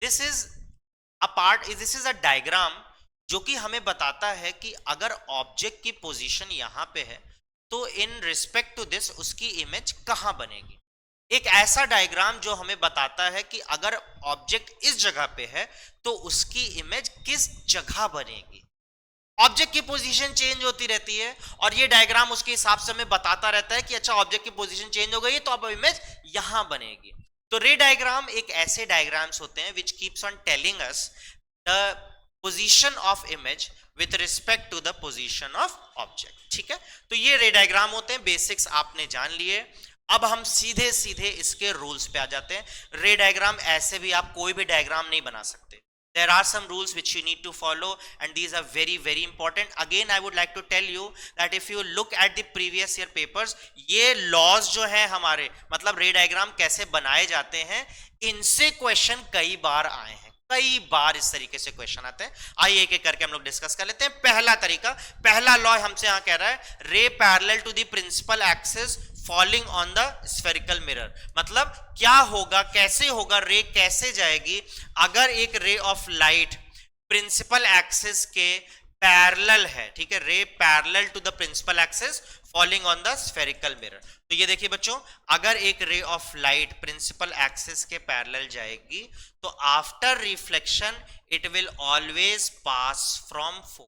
this is a part, this is a diagram जो कि हमें बताता है कि अगर ऑब्जेक्ट की पोजीशन यहां पे है तो इन रिस्पेक्ट टू दिस उसकी इमेज कहां बनेगी। एक ऐसा डायग्राम जो हमें बताता है कि अगर ऑब्जेक्ट इस जगह पे है तो उसकी इमेज किस जगह बनेगी। ऑब्जेक्ट की पोजीशन चेंज होती रहती है और ये डायग्राम उसके हिसाब से हमें बताता रहता है कि अच्छा ऑब्जेक्ट की पोजीशन चेंज हो गई तो अब इमेज यहां बनेगी। तो रे डायग्राम एक ऐसे डायग्राम्स होते हैं which keeps on telling us the position of image with respect to the position of object, ठीक है। तो ये रे डायग्राम होते हैं, बेसिक्स आपने जान लिए। अब हम सीधे सीधे इसके रूल्स पे आ जाते हैं। रे डायग्राम ऐसे भी आप कोई भी डायग्राम नहीं बना सकते, there are some rules which you need to follow and these are very important. Again I would like to tell you that if you look at the previous year papers, ये laws जो है हमारे, मतलब रे diagram कैसे बनाए जाते हैं, इनसे क्वेश्चन कई बार आए हैं, कई बार इस तरीके से क्वेश्चन आते हैं। आइए एक एक करके हम लोग डिस्कस कर लेते हैं। पहला तरीका, पहला लॉ हमसे यहां कह रहा है ray parallel to the principal axis falling on the spherical mirror, मतलब क्या होगा, कैसे होगा, रे कैसे जाएगी अगर एक ray of light principal axis के पैरेलल है, ठीक है, ray parallel to the principal axis falling on the spherical mirror. तो ये देखिए बच्चों, अगर एक ray of light principal axis के पैरेलल जाएगी तो after reflection it will always pass from focus.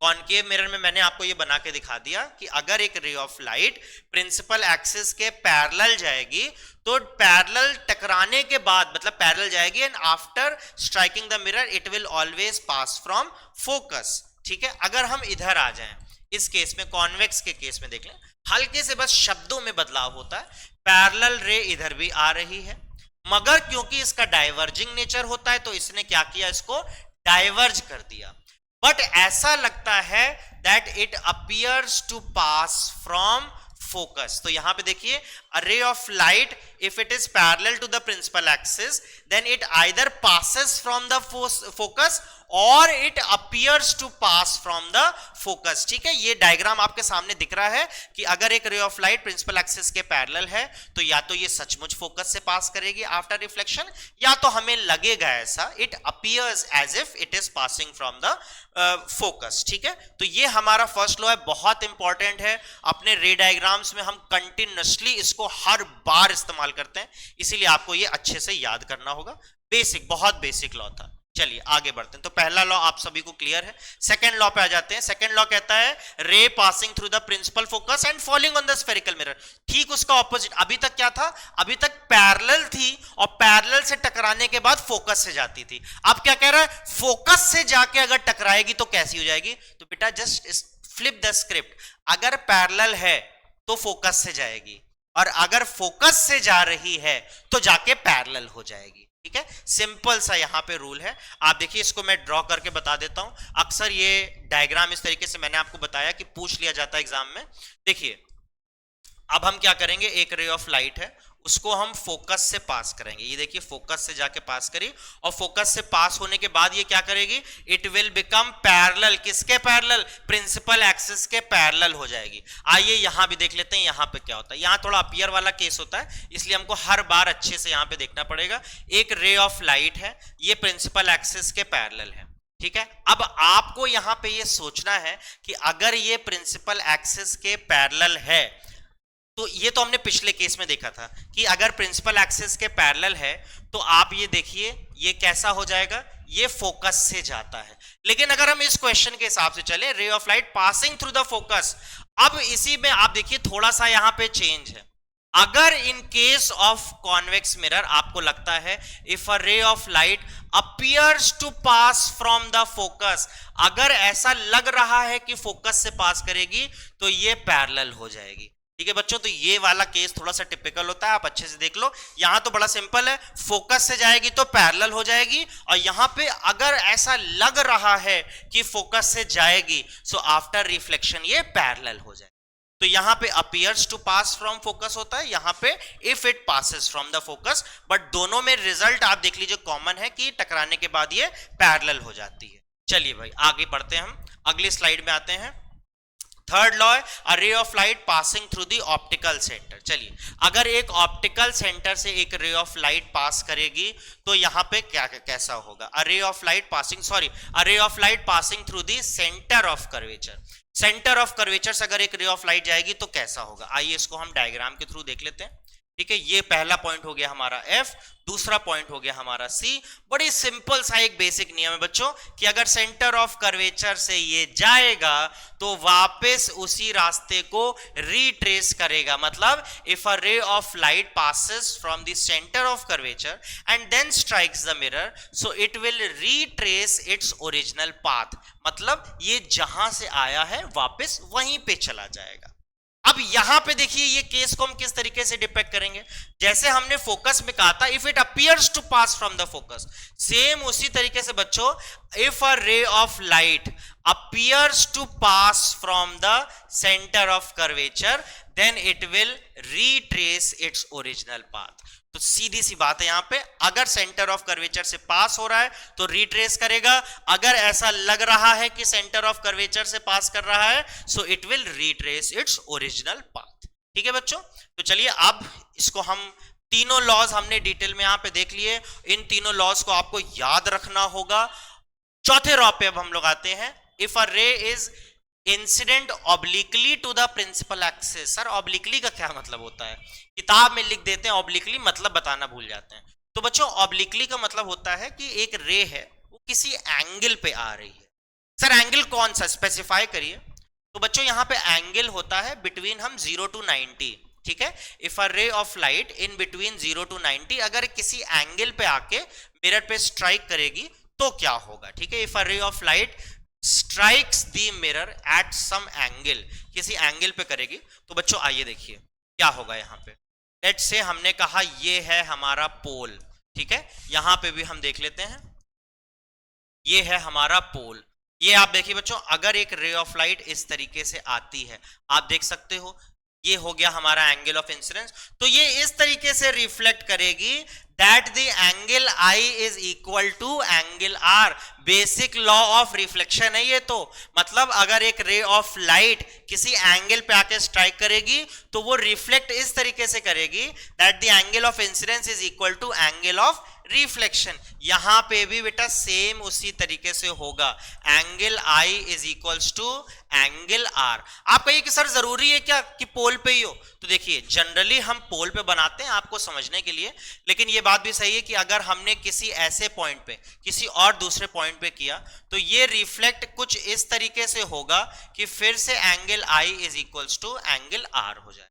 Concave mirror में मैंने आपको ये बना के दिखा दिया कि अगर एक ray of light principal axis के पैरेलल जाएगी तो पैरेलल टकराने के बाद, मतलब पैरेलल जाएगी and after striking the mirror it will always pass from focus, ठीक है। अगर हम इधर आ जाएं, इस केस में कॉन्वेक्स के केस में देख लें, हल्के से बस शब्दों में बदलाव होता है, पैरेलल रे इधर भी आ रही है, मगर क्योंकि इसका डाइवर्जिंग नेचर होता है तो इसने क्या किया, इसको डाइवर्ज कर दिया। बट ऐसा लगता है that it appears to pass from focus. तो यहां पे देखिए, a ray of light if it is parallel to the principal axis then it either passes from the focus or it appears to pass from the focus, ठीक है। ये diagram आपके सामने दिख रहा है कि अगर एक ray of light principal axis के पैरेलल है तो या तो ये सचमुच फोकस से पास करेगी आफ्टर रिफ्लेक्शन, या तो हमें लगेगा ऐसा, it appears as if it is passing from the focus, ठीक है। तो ये हमारा फर्स्ट लॉ है, बहुत इंपॉर्टेंट है। अपने रे डायग्राम्स में हम कंटिन्यूअसली इसको हर बार इस्तेमाल करते हैं, इसीलिए आपको ये अच्छे से याद करना होगा। बेसिक, बहुत बेसिक लॉ था। चलिए आगे बढ़ते हैं। तो पहला लॉ आप सभी को क्लियर है। सेकंड लॉ पे आ जाते हैं। सेकंड लॉ कहता है ray passing through the principal focus and falling on the spherical mirror. ठीक उसका ऑपोजिट। अभी तक क्या था, अभी तक पैरेलल थी और पैरेलल से टकराने के बाद फोकस से जाती थी। अब क्या कह रहा है, फोकस से जाके अगर टकराएगी तो कैसी हो जाएगी। तो बेटा जस्ट फ्लिप द स्क्रिप्ट, अगर पैरेलल है तो फोकस से जाएगी और अगर फोकस से जा रही है तो जाके पैरेलल हो जाएगी। ठीक है, सिंपल सा यहां पे रूल है। आप देखिए, इसको मैं ड्रॉ करके बता देता हूं। अक्सर ये डायग्राम इस तरीके से मैंने आपको बताया कि पूछ लिया जाता है एग्जाम में। देखिए अब हम क्या करेंगे, एक रे ऑफ लाइट है, उसको हम फोकस से पास करेंगे। ये देखिए फोकस से जाके पास करी और फोकस से पास होने के बाद ये क्या करेगी, इट विल बिकम पैरेलल। किसके पैरेलल, प्रिंसिपल एक्सिस के पैरेलल हो जाएगी। आइए यहां भी देख लेते हैं यहां पे क्या होता है। यहां थोड़ा अपीयर वाला केस होता है, इसलिए हमको हर बार अच्छे से यहां पे देखना पड़ेगा। एक रे ऑफ लाइट है, ये प्रिंसिपल एक्सिस के पैरेलल है। ठीक है, अब आपको यहां पे ये सोचना है कि अगर ये प्रिंसिपल एक्सिस के पैरेलल है, तो ये तो हमने पिछले केस में देखा था कि अगर प्रिंसिपल एक्सिस के पैरेलल है तो आप ये देखिए ये कैसा हो जाएगा, ये फोकस से जाता है। लेकिन अगर हम इस क्वेश्चन के हिसाब से चले, रे of light passing through the focus, अब इसी में आप देखिए थोड़ा सा यहां पे चेंज है। अगर in case of convex mirror आपको लगता है if a ray of light appears to pass from the focus, अगर ऐसा लग रहा है कि फोकस से पास करेगी तो ये पैरेलल हो जाएगी। ठीक है बच्चों, तो ये वाला केस थोड़ा सा टिपिकल होता है, आप अच्छे से देख लो। यहां तो बड़ा सिंपल है, फोकस से जाएगी तो पैरेलल हो जाएगी, और यहां पे अगर ऐसा लग रहा है कि फोकस से जाएगी सो आफ्टर रिफ्लेक्शन ये पैरेलल हो जाएगी। तो यहां पे appears to pass from focus होता है, यहां पे if it passes from the focus, but दोनों में रिजल्ट आप देख लीजिए कॉमन है कि टकराने के बाद ये पैरेलल हो जाती है। चलिए भाई आगे बढ़ते हैं, हम अगली स्लाइड में आते हैं। थर्ड लॉ है a ray of light passing through the optical centre. चलिए अगर एक ऑप्टिकल सेंटर से एक रे ऑफ लाइट पास करेगी तो यहां पे क्या कैसा होगा, a ray of light passing through the centre of curvature. Centre of curvature से अगर एक रे ऑफ लाइट जाएगी तो कैसा होगा, आइए इसको हम डायग्राम के थ्रू देख लेते हैं। ठीक है, ये पहला पॉइंट हो गया हमारा F, दूसरा पॉइंट हो गया हमारा C। बड़ी सिंपल सा एक बेसिक नियम है बच्चों कि अगर सेंटर ऑफ कर्वेचर से ये जाएगा तो वापस उसी रास्ते को रिट्रेस करेगा। मतलब if a ray of light passes from the centre of curvature and then strikes the mirror, so it will retrace its original path. मतलब ये जहां से आया है वापस वहीं पे चला जाएगा। अब यहां पे देखिए ये केस को हम किस तरीके से डिपेक्ट करेंगे, जैसे हमने फोकस में कहा था if it appears to pass from the focus, same उसी तरीके से बच्चों if a ray of light appears to pass from the centre of curvature then it will retrace its original path. तो सीधी सी बात है, यहां पे अगर सेंटर ऑफ कर्वेचर से पास हो रहा है तो रिट्रेस करेगा, अगर ऐसा लग रहा है कि सेंटर ऑफ कर्वेचर से पास कर रहा है सो it will retrace its original path. ठीक है बच्चों, तो चलिए अब इसको हम तीनों लॉज हमने डिटेल में यहां पे देख लिए, इन तीनों लॉज को आपको याद रखना होगा। चौथे लॉ पे अब हम लोग आते हैं, if a ray is incident obliquely to the principal axis. Sir obliquely का क्या मतलब होता है, किताब में लिख देते हैं ऑब्लिकली, मतलब बताना भूल जाते हैं। तो बच्चों ऑब्लिकली का मतलब होता है कि एक रे है वो किसी एंगल पे आ रही है। सर एंगल कौन सा, स्पेसिफाई करिए। तो बच्चों यहां पे एंगल होता है बिटवीन हम 0 to 90। ठीक है, if a ray of light in between 0 to 90 अगर किसी एंगल पे आके मिरर पे स्ट्राइक करेगी तो क्या होगा। ठीक है, if a ray of light strikes the mirror at some angle, किसी एंगल पे करेगी तो बच्चों आइए देखिए क्या होगा। यहां पे लेट्स से हमने कहा ये है हमारा पोल। ठीक है, यहां पे भी हम देख लेते हैं, ये है हमारा पोल। ये आप देखिए बच्चों, अगर एक रे ऑफ लाइट इस तरीके से आती है, आप देख सकते हो ये हो गया हमारा एंगल ऑफ इंसिडेंस, तो ये इस तरीके से रिफ्लेक्ट करेगी that the angle I is equal to angle R। Basic law of reflection है ये। तो मतलब अगर एक रे ऑफ लाइट किसी एंगल पे आके स्ट्राइक करेगी तो वो रिफ्लेक्ट इस तरीके से करेगी that the angle of incidence is equal to angle of reflection. यहां पे भी बेटा सेम उसी तरीके से होगा, angle I is equals to angle R। आप कहिए कि सर जरूरी है क्या कि पोल पे ही हो? तो देखिए जनरली हम पोल पे बनाते हैं आपको समझने के लिए, लेकिन ये बात भी सही है कि अगर हमने किसी ऐसे पॉइंट पे किसी और दूसरे पॉइंट पे किया तो ये रिफ्लेक्ट कुछ इस तरीके से होगा कि फिर से angle I is equals to angle R हो जाए।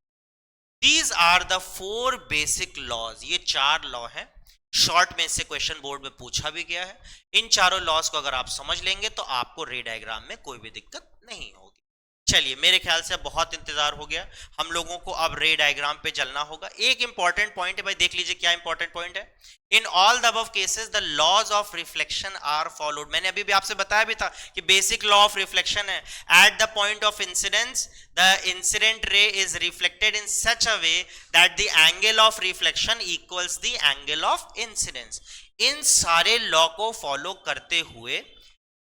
These are the 4 basic laws। ये 4 लॉ हैं, शॉर्ट में से क्वेश्चन बोर्ड में पूछा भी गया है। इन चारों लॉस को अगर आप समझ लेंगे तो आपको रे डायग्राम में कोई भी दिक्कत नहीं होगी। चलिए मेरे ख्याल से बहुत इंतजार हो गया, हम लोगों को अब रे डायग्राम पे चलना होगा। एक इंपॉर्टेंट पॉइंट है भाई, देख लीजिए क्या इंपॉर्टेंट पॉइंट है। In all the above cases the laws of reflection are followed. मैंने अभी भी आपसे बताया भी था कि बेसिक लॉ ऑफ रिफ्लेक्शन है, at the point of incidence the incident ray is reflected in such a way that the angle of reflection equals the angle of incidence. इन सारे लॉ को फॉलो करते हुए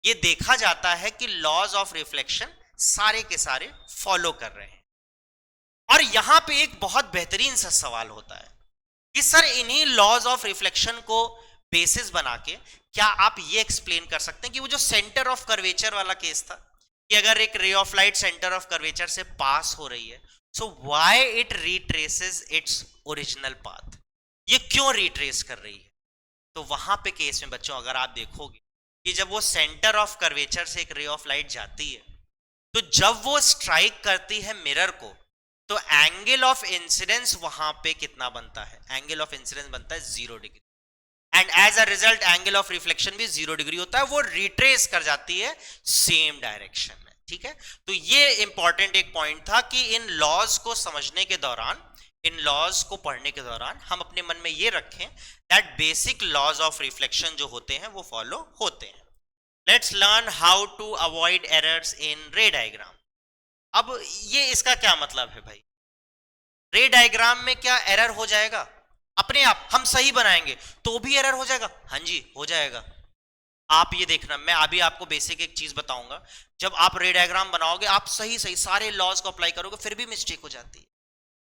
ये देखा जाता है कि लॉज ऑफ रिफ्लेक्शन सारे के सारे फॉलो कर रहे हैं। और यहां पे एक बहुत बेहतरीन सा सवाल होता है कि सर इन्हीं लॉज ऑफ रिफ्लेक्शन को बेसिस बना के क्या आप ये एक्सप्लेन कर सकते हैं कि वो जो सेंटर ऑफ कर्वेचर वाला केस था कि अगर एक ray of light centre of curvature से पास हो रही है, so why it retraces it's original path, ये क्यों रिट्रेस कर रही है? तो वहां पे केस में बच्चों अगर आप देखोगे कि जब वो सेंटर ऑफ कर्वेचर से एक रे ऑफ लाइट जाती है तो जब वो स्ट्राइक करती है मिरर को तो एंगल ऑफ इंसिडेंस वहां पे कितना बनता है? एंगल ऑफ इंसिडेंस बनता है 0 degree, and as a result angle of reflection भी 0 डिग्री होता है, वो रिट्रेस कर जाती है सेम डायरेक्शन में। ठीक है, तो ये इंपॉर्टेंट एक पॉइंट था कि इन लॉज को समझने के दौरान, इन लॉज को पढ़ने के दौरान हम अपने मन में ये रखें that basic laws of reflection जो होते हैं वो फॉलो होते हैं। Let's learn how to avoid errors in ray diagram। अब ये इसका क्या मतलब है भाई? रे डायग्राम में क्या एरर हो जाएगा? अपने आप हम सही बनाएंगे तो भी एरर हो जाएगा? हाँ जी हो जाएगा। आप ये देखना, मैं अभी आपको बेसिक एक चीज बताऊंगा, जब आप रे डायग्राम बनाओगे आप सही सही सारे लॉज को अप्लाई करोगे फिर भी मिस्टेक हो जाती है।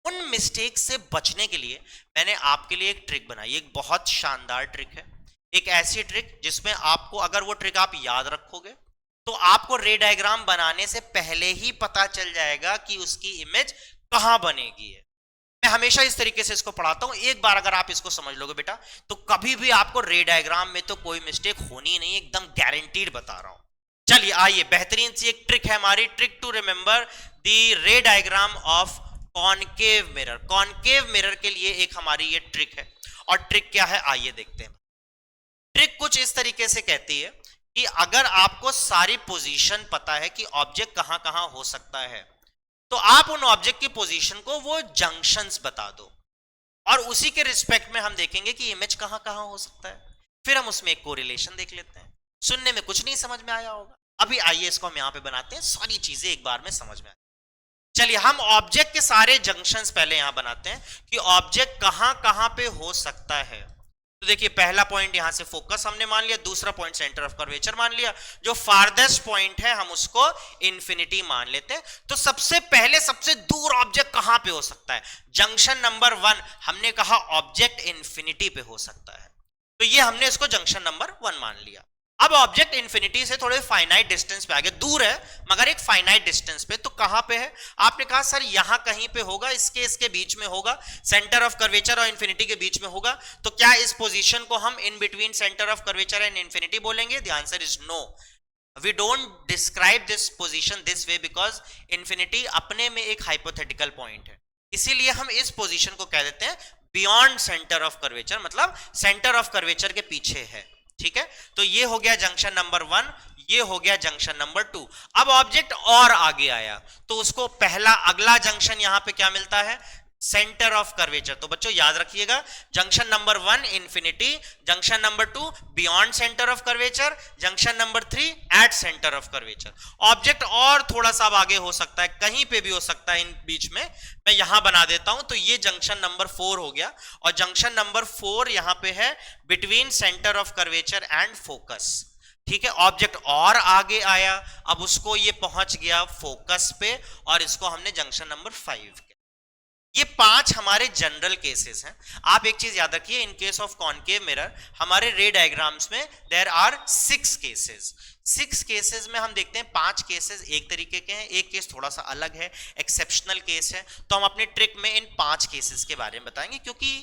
उन मिस्टेक से बचने के लिए मैंने आपके लिए एक ट्रिक बनाई, एक बहुत शानदार ट्रिक है, एक ऐसी ट्रिक जिसमें आपको अगर वो ट्रिक आप याद रखोगे तो आपको रे डायग्राम बनाने से पहले ही पता चल जाएगा कि उसकी इमेज कहां बनेगी है। मैं हमेशा इस तरीके से इसको पढ़ाता हूं, एक बार अगर आप इसको समझ लोगे बेटा तो कभी भी आपको रे डायग्राम में तो कोई मिस्टेक होनी नहीं, एकदम गारंटीड बता रहा हूं। चलिए आइए, बेहतरीन सी एक ट्रिक है हमारी, trick to remember the ray diagram of concave mirror. Concave mirror के लिए एक हमारी ये ट्रिक है, और ट्रिक क्या है आइए देखते हैं। ट्रिक कुछ इस तरीके से कहती है कि अगर आपको सारी पोजीशन पता है कि ऑब्जेक्ट कहां कहां हो सकता है तो आप उन ऑब्जेक्ट की पोजीशन को वो जंक्शंस बता दो, और उसी के रिस्पेक्ट में हम देखेंगे कि इमेज कहां कहां हो सकता है, फिर हम उसमें एक कोरिलेशन देख लेते हैं। सुनने में कुछ नहीं समझ में आया होगा, अभी आइए इसको हम यहां पे बनाते हैं, सारी चीजें एक बार में समझ में आए। चलिए हम ऑब्जेक्ट के सारे जंक्शंस पहले यहां बनाते हैं कि ऑब्जेक्ट कहां कहां पे हो सकता है। तो देखिए पहला पॉइंट यहां से फोकस हमने मान लिया, दूसरा पॉइंट सेंटर ऑफ कर्वेचर मान लिया, जो फारदेस्ट पॉइंट है हम उसको इंफिनिटी मान लेते हैं। तो सबसे पहले सबसे दूर ऑब्जेक्ट कहां पे हो सकता है? जंक्शन नंबर 1 हमने कहा ऑब्जेक्ट इंफिनिटी पे हो सकता है, तो ये हमने इसको जंक्शन नंबर 1 मान लिया। अब ऑब्जेक्ट इंफिनिटी से थोड़े फाइनाइट डिस्टेंस पे आगे, दूर है मगर एक फाइनाइट डिस्टेंस पे, तो कहां पे है? आपने कहा सर यहां कहीं पे होगा, इसके बीच में होगा, सेंटर ऑफ कर्वेचर और इंफिनिटी के बीच में होगा, तो क्या इस पोजीशन को हम in between centre of curvature and infinity बोलेंगे? The answer is no, we don't describe this position this way because infinity अपने में एक हाइपोथेटिकल पॉइंट है, इसीलिए हम इस पोजीशन को कह देते हैं बियॉन्ड सेंटर ऑफ कर्वेचर, मतलब सेंटर ऑफ कर्वेचर के पीछे है। ठीक है, तो ये हो गया जंक्शन नंबर 1, ये हो गया जंक्शन नंबर 2। अब ऑब्जेक्ट और आगे आया तो उसको पहला अगला जंक्शन यहां पे क्या मिलता है? Centre of curvature. तो बच्चों याद रखिएगा, junction number 1 infinity, junction number 2 beyond centre of curvature, junction number 3 at centre of curvature. Object और थोड़ा सा आगे हो सकता है, कहीं पे भी हो सकता है इन बीच में, मैं यहां बना देता हूं, तो ये जंक्शन नंबर 4 हो गया, और जंक्शन नंबर 4 यहां पे है between centre of curvature and focus. ठीक है, ऑब्जेक्ट और आगे आया, अब उसको ये पहुंच गया फोकस पे, और इसको हमने जंक्शन नंबर 5 किया। ये 5 हमारे जनरल केसेस हैं। आप एक चीज याद रखिए, इन केस ऑफ कॉनकेव मिरर हमारे रे डायग्राम्स में देयर आर 6 केसेस। 6 केसेस में हम देखते हैं 5 केसेस एक तरीके के हैं, एक केस थोड़ा सा अलग है, एक्सेप्शनल केस है। तो हम अपने ट्रिक में इन 5 केसेस के बारे में बताएंगे, क्योंकि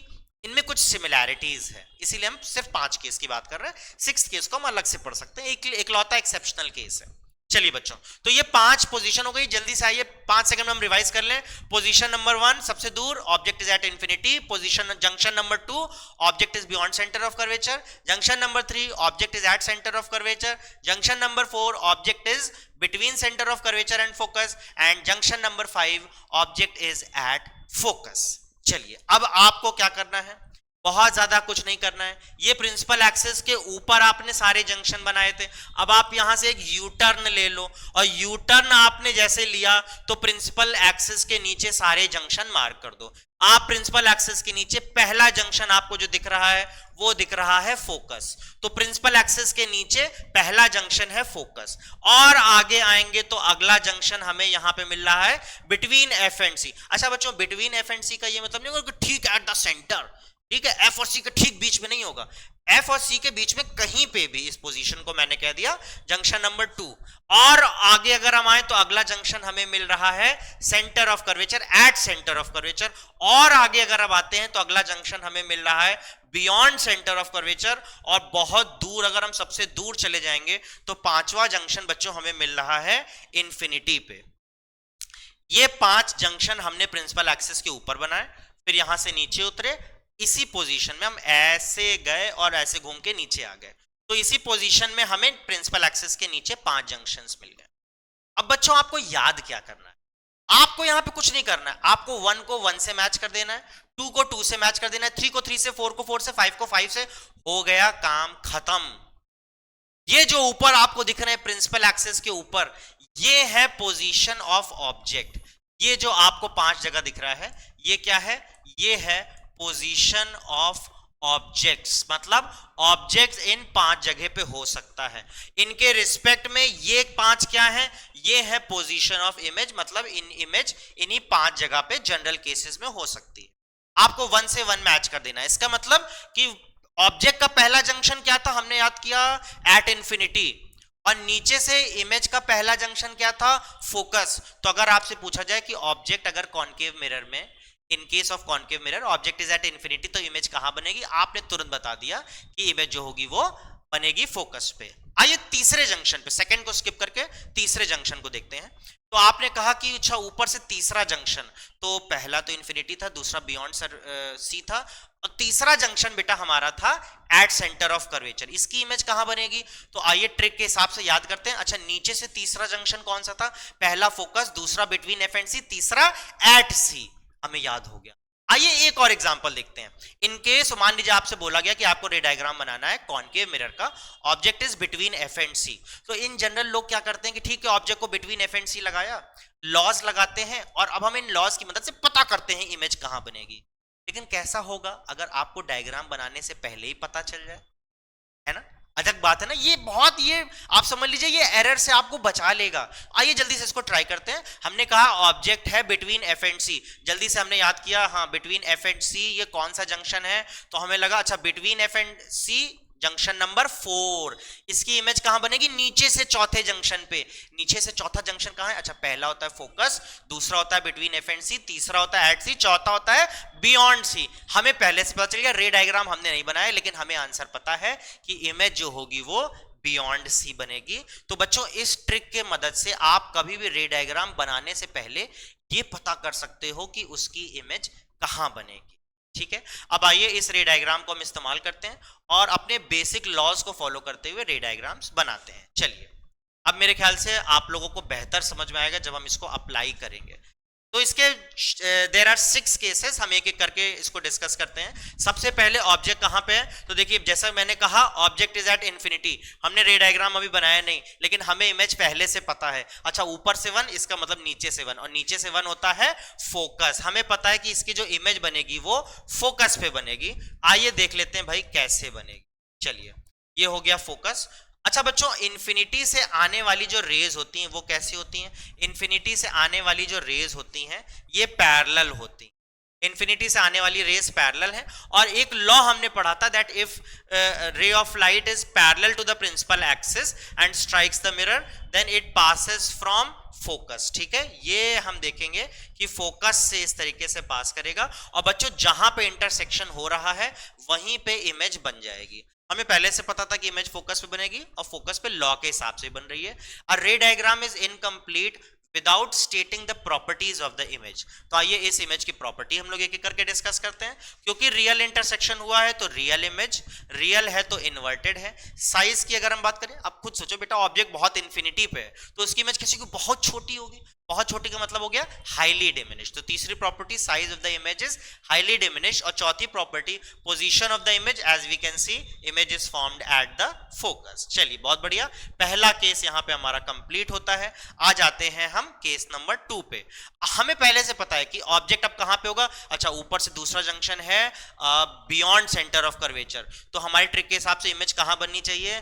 इनमें कुछ सिमिलैरिटीज है, इसीलिए हम सिर्फ 5 केस की बात कर रहे हैं। 6 केस को हम अलग से पढ़ सकते हैं, एकलौता एक्सेप्शनल केस है। चलिए बच्चों, तो ये 5 पोजीशन हो गई। जल्दी से आइए 5 सेकंड में हम रिवाइज कर लें। पोजीशन नंबर 1 सबसे दूर, object is at infinity. Position junction number 2, object is beyond centre of curvature. Junction number 3, object is at centre of curvature. Junction number 4, object is between centre of curvature and focus. And junction number 5, object is at focus. चलिए, अब आपको क्या करना है, बहुत ज्यादा कुछ नहीं करना है। ये प्रिंसिपल एक्सिस के ऊपर आपने सारे जंक्शन बनाए थे। अब आप यहां से एक यू टर्न ले लो, और यू टर्न आपने जैसे लिया तो प्रिंसिपल एक्सिस के नीचे सारे जंक्शन मार्क कर दो। आप प्रिंसिपल एक्सिस के नीचे पहला जंक्शन आपको जो दिख रहा है वो दिख रहा है फोकस। तो प्रिंसिपल एक्सिस के नीचे पहला जंक्शन है फोकस। और आगे आएंगे तो अगला जंक्शन हमें यहां पे मिल रहा है बिटवीन एफ एंड सी। अच्छा बच्चों, बिटवीन एफ एंड सी का ये मतलब नहीं होगा कि ठीक एट द सेंटर, ठीक है, एफ और सी के ठीक बीच में नहीं होगा। एफ और सी के बीच में कहीं पे भी इस पोजीशन को मैंने कह दिया जंक्शन नंबर 2। और आगे अगर हम आए तो अगला जंक्शन हमें मिल रहा है centre of curvature, at centre of curvature. और आगे अगर अब आते हैं तो अगला जंक्शन हमें मिल रहा है बियॉन्ड सेंटर ऑफ कर्वेचर। और बहुत दूर, अगर हम सबसे दूर चले जाएंगे तो 5वां जंक्शन बच्चों हमें मिल रहा है इंफिनिटी पे। ये 5 जंक्शन हमने प्रिंसिपल एक्सिस के ऊपर बनाए, फिर यहां से नीचे उतरे। इसी पोजीशन में हम ऐसे गए और ऐसे घूम के नीचे आ गए, तो इसी पोजीशन में हमें प्रिंसिपल एक्सिस के नीचे 5 जंक्शंस मिल गए। अब बच्चों आपको याद क्या करना है, आपको यहां पे कुछ नहीं करना है। आपको 1 को 1 से मैच कर देना है, 2 को 2 से मैच कर देना है, 3 को 3 से, 4 को 4 से, 5 को 5 से। हो गया काम खत्म। ये जो ऊपर आपको दिख रहे हैं प्रिंसिपल एक्सिस के ऊपर, ये है पोजीशन ऑफ ऑब्जेक्ट। ये जो आपको 5 जगह दिख रहा है, ये क्या है, ये है पोजीशन ऑफ ऑब्जेक्ट्स। मतलब ऑब्जेक्ट्स इन 5 जगह पे हो सकता है। इनके रिस्पेक्ट में ये 5 क्या है, ये है पोजीशन ऑफ इमेज। मतलब इन इमेज इन्हीं 5 जगह पे जनरल केसेस में हो सकती है। आपको 1 से 1 मैच कर देना है। इसका मतलब कि ऑब्जेक्ट का पहला जंक्शन क्या था, हमने याद किया, एट इंफिनिटी। और नीचे से इमेज का पहला जंक्शन क्या था, फोकस। तो अगर आपसे पूछा जाए कि ऑब्जेक्ट अगर कॉनकेव मिरर में, इन case of concave mirror object is at infinity, तो इमेज कहां बनेगी, आपने तुरंत बता दिया कि इमेज जो होगी वो बनेगी फोकस पे। आइए तीसरे जंक्शन पे, सेकंड को स्किप करके तीसरे जंक्शन को देखते हैं। तो आपने कहा कि अच्छा ऊपर से तीसरा जंक्शन, तो पहला तो इंफिनिटी था, दूसरा बियॉन्ड सी था, और तीसरा जंक्शन बेटा हमारा था एट सेंटर ऑफ कर्वेचर। इसकी इमेज कहां बनेगी, तो आइए ट्रिक के हिसाब से याद करते हैं। अच्छा, नीचे से तीसरा जंक्शन कौन सा था, पहला फोकस, दूसरा बिटवीन एफ एंड सी, तीसरा एट सी, हमें याद हो गया। आइए एक और एग्जांपल देखते हैं। इन केस मान लीजिए आपसे बोला गया कि आपको रे डायग्राम बनाना है कॉनकेव मिरर का, object is between F and C. तो इन जनरल लोग क्या करते हैं कि ठीक है, ऑब्जेक्ट को बिटवीन एफ एंड सी लगाया, लॉज लगाते हैं, और अब हम इन लॉज की मदद से पता करते हैं इमेज कहां बनेगी। लेकिन कैसा होगा अगर आपको डायग्राम बनाने से पहले ही पता चल जाए, है ना, अजब बात है ना। ये बहुत, ये आप समझ लीजिए ये एरर से आपको बचा लेगा। आइए जल्दी से इसको ट्राई करते हैं। हमने कहा ऑब्जेक्ट है बिटवीन एफ एंड सी, जल्दी से हमने याद किया, हाँ बिटवीन एफ एंड सी ये कौन सा जंक्शन है, तो हमें लगा अच्छा between F and C junction number 4। इसकी इमेज कहां बनेगी, नीचे से चौथे जंक्शन पे। नीचे से चौथा जंक्शन कहां है, अच्छा पहला होता है फोकस, दूसरा होता है बिटवीन एफ एंड सी, तीसरा होता है एट सी, चौथा होता है बियॉन्ड सी। हमें पहले से पता चल गया, रे डायग्राम हमने नहीं बनाया, लेकिन हमें आंसर पता है कि इमेज जो होगी वो बियॉन्ड सी बनेगी। तो बच्चों इस ट्रिक के मदद से आप कभी भी रे डायग्राम बनाने से पहले ये पता कर सकते हो कि उसकी इमेज कहां बनेगी। ठीक है, अब आइए इस रे डायग्राम को हम इस्तेमाल करते हैं और अपने बेसिक लॉज को फॉलो करते हुए रे डायग्राम्स बनाते हैं। चलिए, अब मेरे ख्याल से आप लोगों को बेहतर समझ में आएगा जब हम इसको अप्लाई करेंगे। तो इसके देयर आर 6 केसेस, हम एक एक करके इसको डिस्कस करते हैं। सबसे पहले ऑब्जेक्ट कहां पे है, तो देखिए जैसा मैंने कहा ऑब्जेक्ट इज एट इंफिनिटी। हमने रे डायग्राम अभी बनाया नहीं, लेकिन हमें इमेज पहले से पता है। अच्छा ऊपर से 1, इसका मतलब नीचे से 1, और नीचे से 1 होता है फोकस। हमें पता है कि इसकी जो इमेज बनेगी वो फोकस पे बनेगी। आइए देख लेते हैं भाई कैसे बनेगी। चलिए, ये हो गया फोकस। अच्छा बच्चों, इंफिनिटी से आने वाली जो रेज होती हैं वो कैसी होती हैं, इंफिनिटी से आने वाली जो रेज होती हैं ये पैरेलल होती हैं। इन्फिनिटी से आने वाली रेस पैरेलल है। और एक लॉ हमने पढ़ा था that if ray of light is parallel to the principal axis and strikes the mirror then it passes from focus. ठीक है, ये हम देखेंगे कि फोकस से इस तरीके से पास करेगा और बच्चों जहां पे इंटरसेक्शन हो रहा है वहीं पे इमेज बन जाएगी। हमें पहले से पता था कि इमेज फोकस पे बनेगी और फोकस पे लॉ के हिसाब से बन रही है। A ray diagram is incomplete without stating the properties of the image. तो आइए इस इमेज की प्रॉपर्टी हम लोग एक एक करके डिस्कस करते हैं। क्योंकि रियल इंटरसेक्शन हुआ है तो रियल इमेज, रियल है तो इन्वर्टेड है। साइज की अगर हम बात करें, आप खुद सोचो बेटा, ऑब्जेक्ट बहुत इन्फिनिटी पे है तो उसकी इमेज किसी को बहुत छोटी होगी। बहुत छोटी का मतलब हो गया हाईली डिमिनिश। तो तीसरी property size of the image is highly diminish. और चौथी property position of the image, as we can see image is formed at the focus. चलिए बहुत बढ़िया, पहला केस यहां पे हमारा कंप्लीट होता है। आ जाते हैं हम केस नंबर 2 पे। हमें पहले से पता है कि ऑब्जेक्ट अब कहां पे होगा। अच्छा, ऊपर से दूसरा जंक्शन है बियॉन्ड सेंटर ऑफ कर्वेचर, तो हमारी ट्रिक के हिसाब से इमेज कहां बननी चाहिए,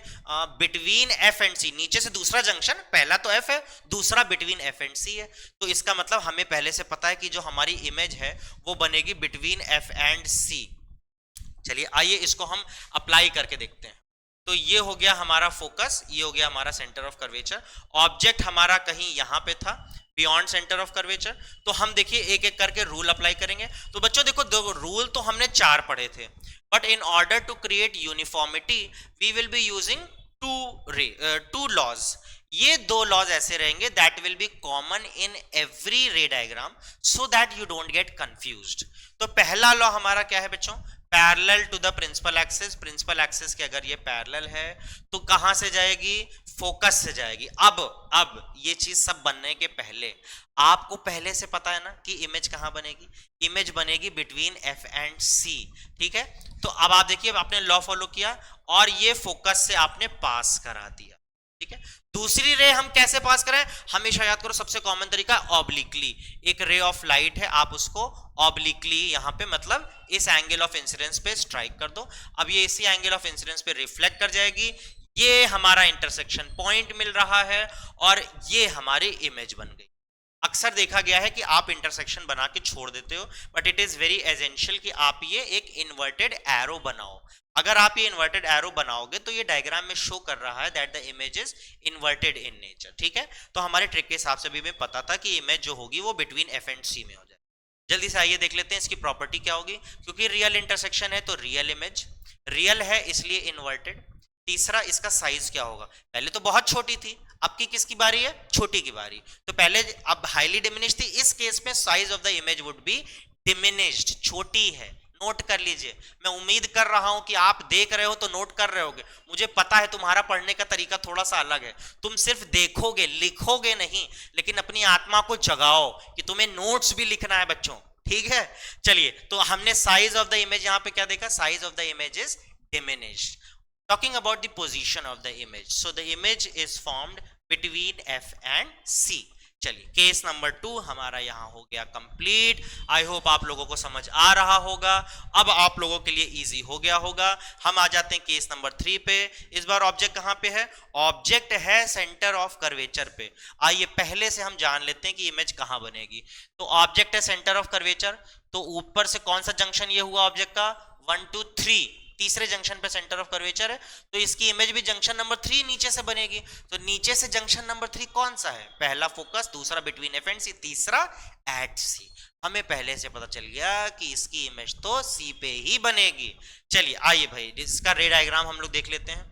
बिटवीन एफ एंड सी। नीचे से दूसरा जंक्शन, पहला तो एफ है, दूसरा बिटवीन एफ एंड सी है। तो इसका मतलब हमें पहले से पता है कि जो हमारी इमेज है वो बनेगी बिटवीन एफ एंड सी। चलिए आइए इसको हम अप्लाई करके देखते हैं। तो ये हो गया हमारा फोकस, ये हो गया हमारा सेंटर ऑफ कर्वेचर। ऑब्जेक्ट हमारा कहीं यहां पे था बियॉन्ड सेंटर ऑफ कर्वेचर। तो हम देखिए एक एक करके रूल अप्लाई करेंगे। तो बच्चों देखो, दो रूल तो हमने 4 पढ़े थे, but in order to create uniformity we will be using two laws. ये 2 लॉज ऐसे रहेंगे that will be common in every ray diagram so that you don't get confused. तो पहला लॉ हमारा क्या है बच्चों, parallel to the principal axis. Principal axis के अगर ये पैरेलल है तो कहां से जाएगी, फोकस से जाएगी। अब ये चीज सब बनने के पहले आपको पहले से पता है ना कि इमेज कहां बनेगी, इमेज बनेगी बिटवीन एफ एंड सी। ठीक है, तो अब आप देखिए आपने लॉ फॉलो किया और ये फोकस से आपने पास करा दिया। ठीक है, दूसरी रे हम कैसे पास करें, हमेशा याद करो सबसे कॉमन तरीका ऑब्लिकली। एक रे ऑफ लाइट है, आप उसको ऑब्लिकली यहां पे मतलब इस एंगल ऑफ इंसिडेंस पे स्ट्राइक कर दो। अब ये इसी एंगल ऑफ इंसिडेंस पे रिफ्लेक्ट कर जाएगी, ये हमारा इंटरसेक्शन पॉइंट मिल रहा है और ये हमारी इमेज बन गई। अक्सर देखा गया है कि आप इंटरसेक्शन बना के छोड़ देते हो, but it is very essential कि आप ये एक इन्वर्टेड एरो बनाओ। अगर आप ये इन्वर्टेड एरो बनाओगे तो ये डायग्राम में शो कर रहा है that the image is inverted in nature. ठीक है, तो हमारे ट्रिक के हिसाब से भी हमें पता था कि इमेज जो होगी वो बिटवीन एफ एंड सी में हो जाए। जल्दी से आइए देख लेते हैं इसकी प्रॉपर्टी क्या होगी। क्योंकि रियल इंटरसेक्शन है तो रियल इमेज, रियल है इसलिए इन्वर्टेड। तीसरा, इसका साइज क्या होगा, पहले तो बहुत छोटी थी, अब की किसकी बारी है, छोटी की बारी। तो पहले अब हाईली डिमिनिश थी, इस केस में size of the image would be diminished, छोटी है। नोट कर लीजिए, मैं उम्मीद कर रहा हूं कि आप देख रहे हो तो नोट कर रहे होगे। मुझे पता है तुम्हारा पढ़ने का तरीका थोड़ा सा अलग है, तुम सिर्फ देखोगे लिखोगे नहीं, लेकिन अपनी आत्मा को जगाओ कि तुम्हें नोट्स भी लिखना है बच्चों। ठीक है, चलिए तो हमने साइज ऑफ द इमेज यहां पे क्या देखा, size of the image is diminished. Talking about the position of the image, so the image is formed between F and C. चलिए केस नंबर 2 हमारा यहां हो गया कंप्लीट। आई होप आप लोगों को समझ आ रहा होगा, अब आप लोगों के लिए इजी हो गया होगा। हम आ जाते हैं केस नंबर 3 पे। इस बार ऑब्जेक्ट कहां पे है, ऑब्जेक्ट है सेंटर ऑफ कर्वेचर पे। आइए पहले से हम जान लेते हैं कि इमेज कहां बनेगी। तो ऑब्जेक्ट है सेंटर ऑफ कर्वेचर, तो ऊपर से कौन सा जंक्शन ये हुआ ऑब्जेक्ट का, 1 2 3, तीसरे जंक्शन पे सेंटर ऑफ कर्वेचर है, तो इसकी इमेज भी जंक्शन नंबर 3 नीचे से बनेगी। तो नीचे से जंक्शन नंबर 3 कौन सा है, पहला फोकस, दूसरा बिटवीन एफ एंड सी, तीसरा एट सी। हमें पहले से पता चल गया कि इसकी इमेज तो सी पे ही बनेगी। चलिए आइए भाई इसका रे डायग्राम हम लोग देख लेते हैं,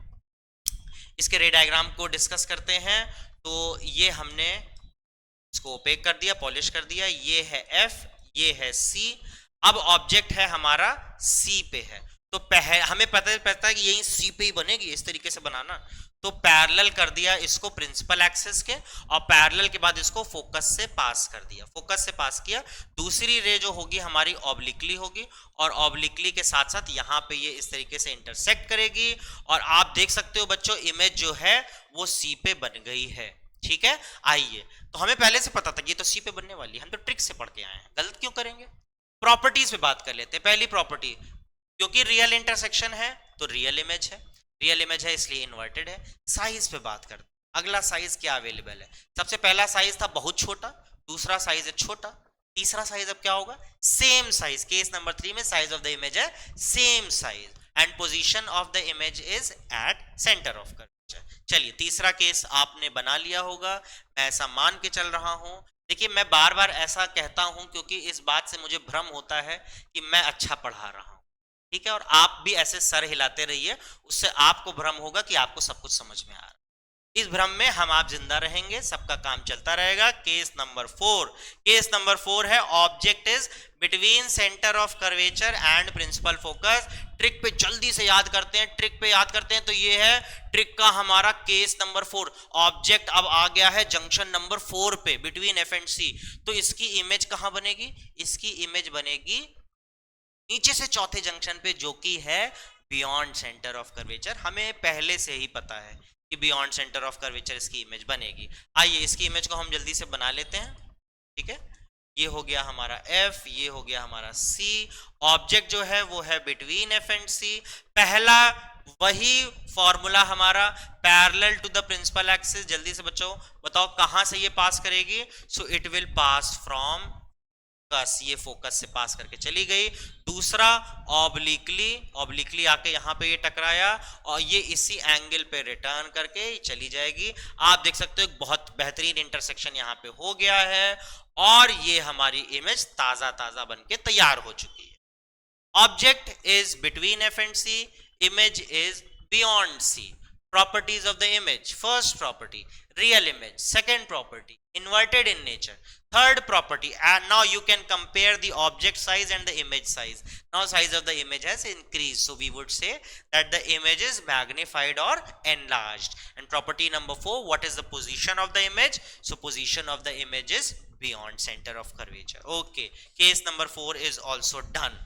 इसके रे डायग्राम को डिस्कस करते हैं। तो ये हमने इसको ओपेक कर दिया, पॉलिश कर दिया, ये है एफ, ये है सी। अब ऑब्जेक्ट है हमारा सी पे है, तो हमें पता है कि यही सी पे ही बनेगी, इस तरीके से बनाना। तो पैरेलल कर दिया इसको प्रिंसिपल एक्सिस के, और पैरेलल के बाद इसको फोकस से पास कर दिया, फोकस से पास किया। दूसरी रे जो होगी हमारी ऑब्लिकली होगी, और ऑब्लिकली के साथ साथ यहाँ पे ये इस तरीके से इंटरसेक्ट करेगी, और आप देख सकते हो बच्चों इमेज जो है वो सी पे बन गई है। ठीक है, आइए तो हमें पहले से पता था कि ये तो सी पे बनने वाली है, हम तो ट्रिक से पढ़ के आए हैं, गलत क्यों करेंगे। प्रॉपर्टीज पे बात कर लेते हैं। पहली प्रॉपर्टी, क्योंकि रियल इंटरसेक्शन है तो रियल इमेज है, रियल इमेज है इसलिए इन्वर्टेड है। साइज पे बात करते हैं, अगला साइज क्या अवेलेबल है। सबसे पहला साइज था बहुत छोटा, दूसरा साइज है छोटा, तीसरा साइज अब क्या होगा, सेम साइज, केस नंबर 3 में साइज ऑफ द इमेज है same size and position of the image is at centre of curvature. चलिए तीसरा केस आपने बना लिया होगा, मैं ऐसा मान के चल रहा हूं। देखिए मैं बार बार ऐसा कहता हूं क्योंकि इस बात से मुझे भ्रम होता है कि मैं अच्छा पढ़ा रहा हूं, ठीक है, और आप भी ऐसे सर हिलाते रहिए, उससे आपको भ्रम होगा कि आपको सब कुछ समझ में आ रहा है। इस भ्रम में हम आप जिंदा रहेंगे, सबका काम चलता रहेगा। केस नंबर 4, केस नंबर 4 है object is between centre of curvature and principal focus. Trick पे जल्दी से याद करते हैं, ट्रिक पे याद करते हैं, तो ये है ट्रिक का हमारा केस नंबर 4। ऑब्जेक्ट अब आ गया है जंक्शन नंबर 4 पे, बिटवीन एफ एंड सी, तो इसकी इमेज कहां बनेगी, इसकी इमेज बनेगी नीचे से चौथे जंक्शन पे, जो कि है बियॉन्ड सेंटर ऑफ कर्वेचर। हमें पहले से ही पता है कि बियॉन्ड सेंटर ऑफ कर्वेचर इसकी इमेज बनेगी। आइए इसकी इमेज को हम जल्दी से बना लेते हैं, ठीक है। ये हो गया हमारा F, ये हो गया हमारा C। ऑब्जेक्ट जो है वो है बिटवीन F एंड C। पहला वही फॉर्मूला हमारा parallel to the principal axis. जल्दी से बच्चों बताओ कहां से ये पास करेगी, so it will pass from focus, ये फोकस से पास करके चली गई। दूसरा ऑब्लिकली आके यहां पे ये टकराया और ये इसी एंगल पे रिटर्न करके चली जाएगी। आप देख सकते हो एक बहुत बेहतरीन इंटरसेक्शन यहां पे हो गया है और ये हमारी इमेज ताजा ताजा बनके तैयार हो चुकी है। Object is between F and C, image is beyond C. Properties of the image: first property, real image; second property, inverted in nature; third property, and now you can compare the object size and the image size. Now size of the image has increased, so we would say that the image is magnified or enlarged. And property number 4, what is the position of the image? So position of the image is beyond center of curvature. Okay, case number 4 is also done.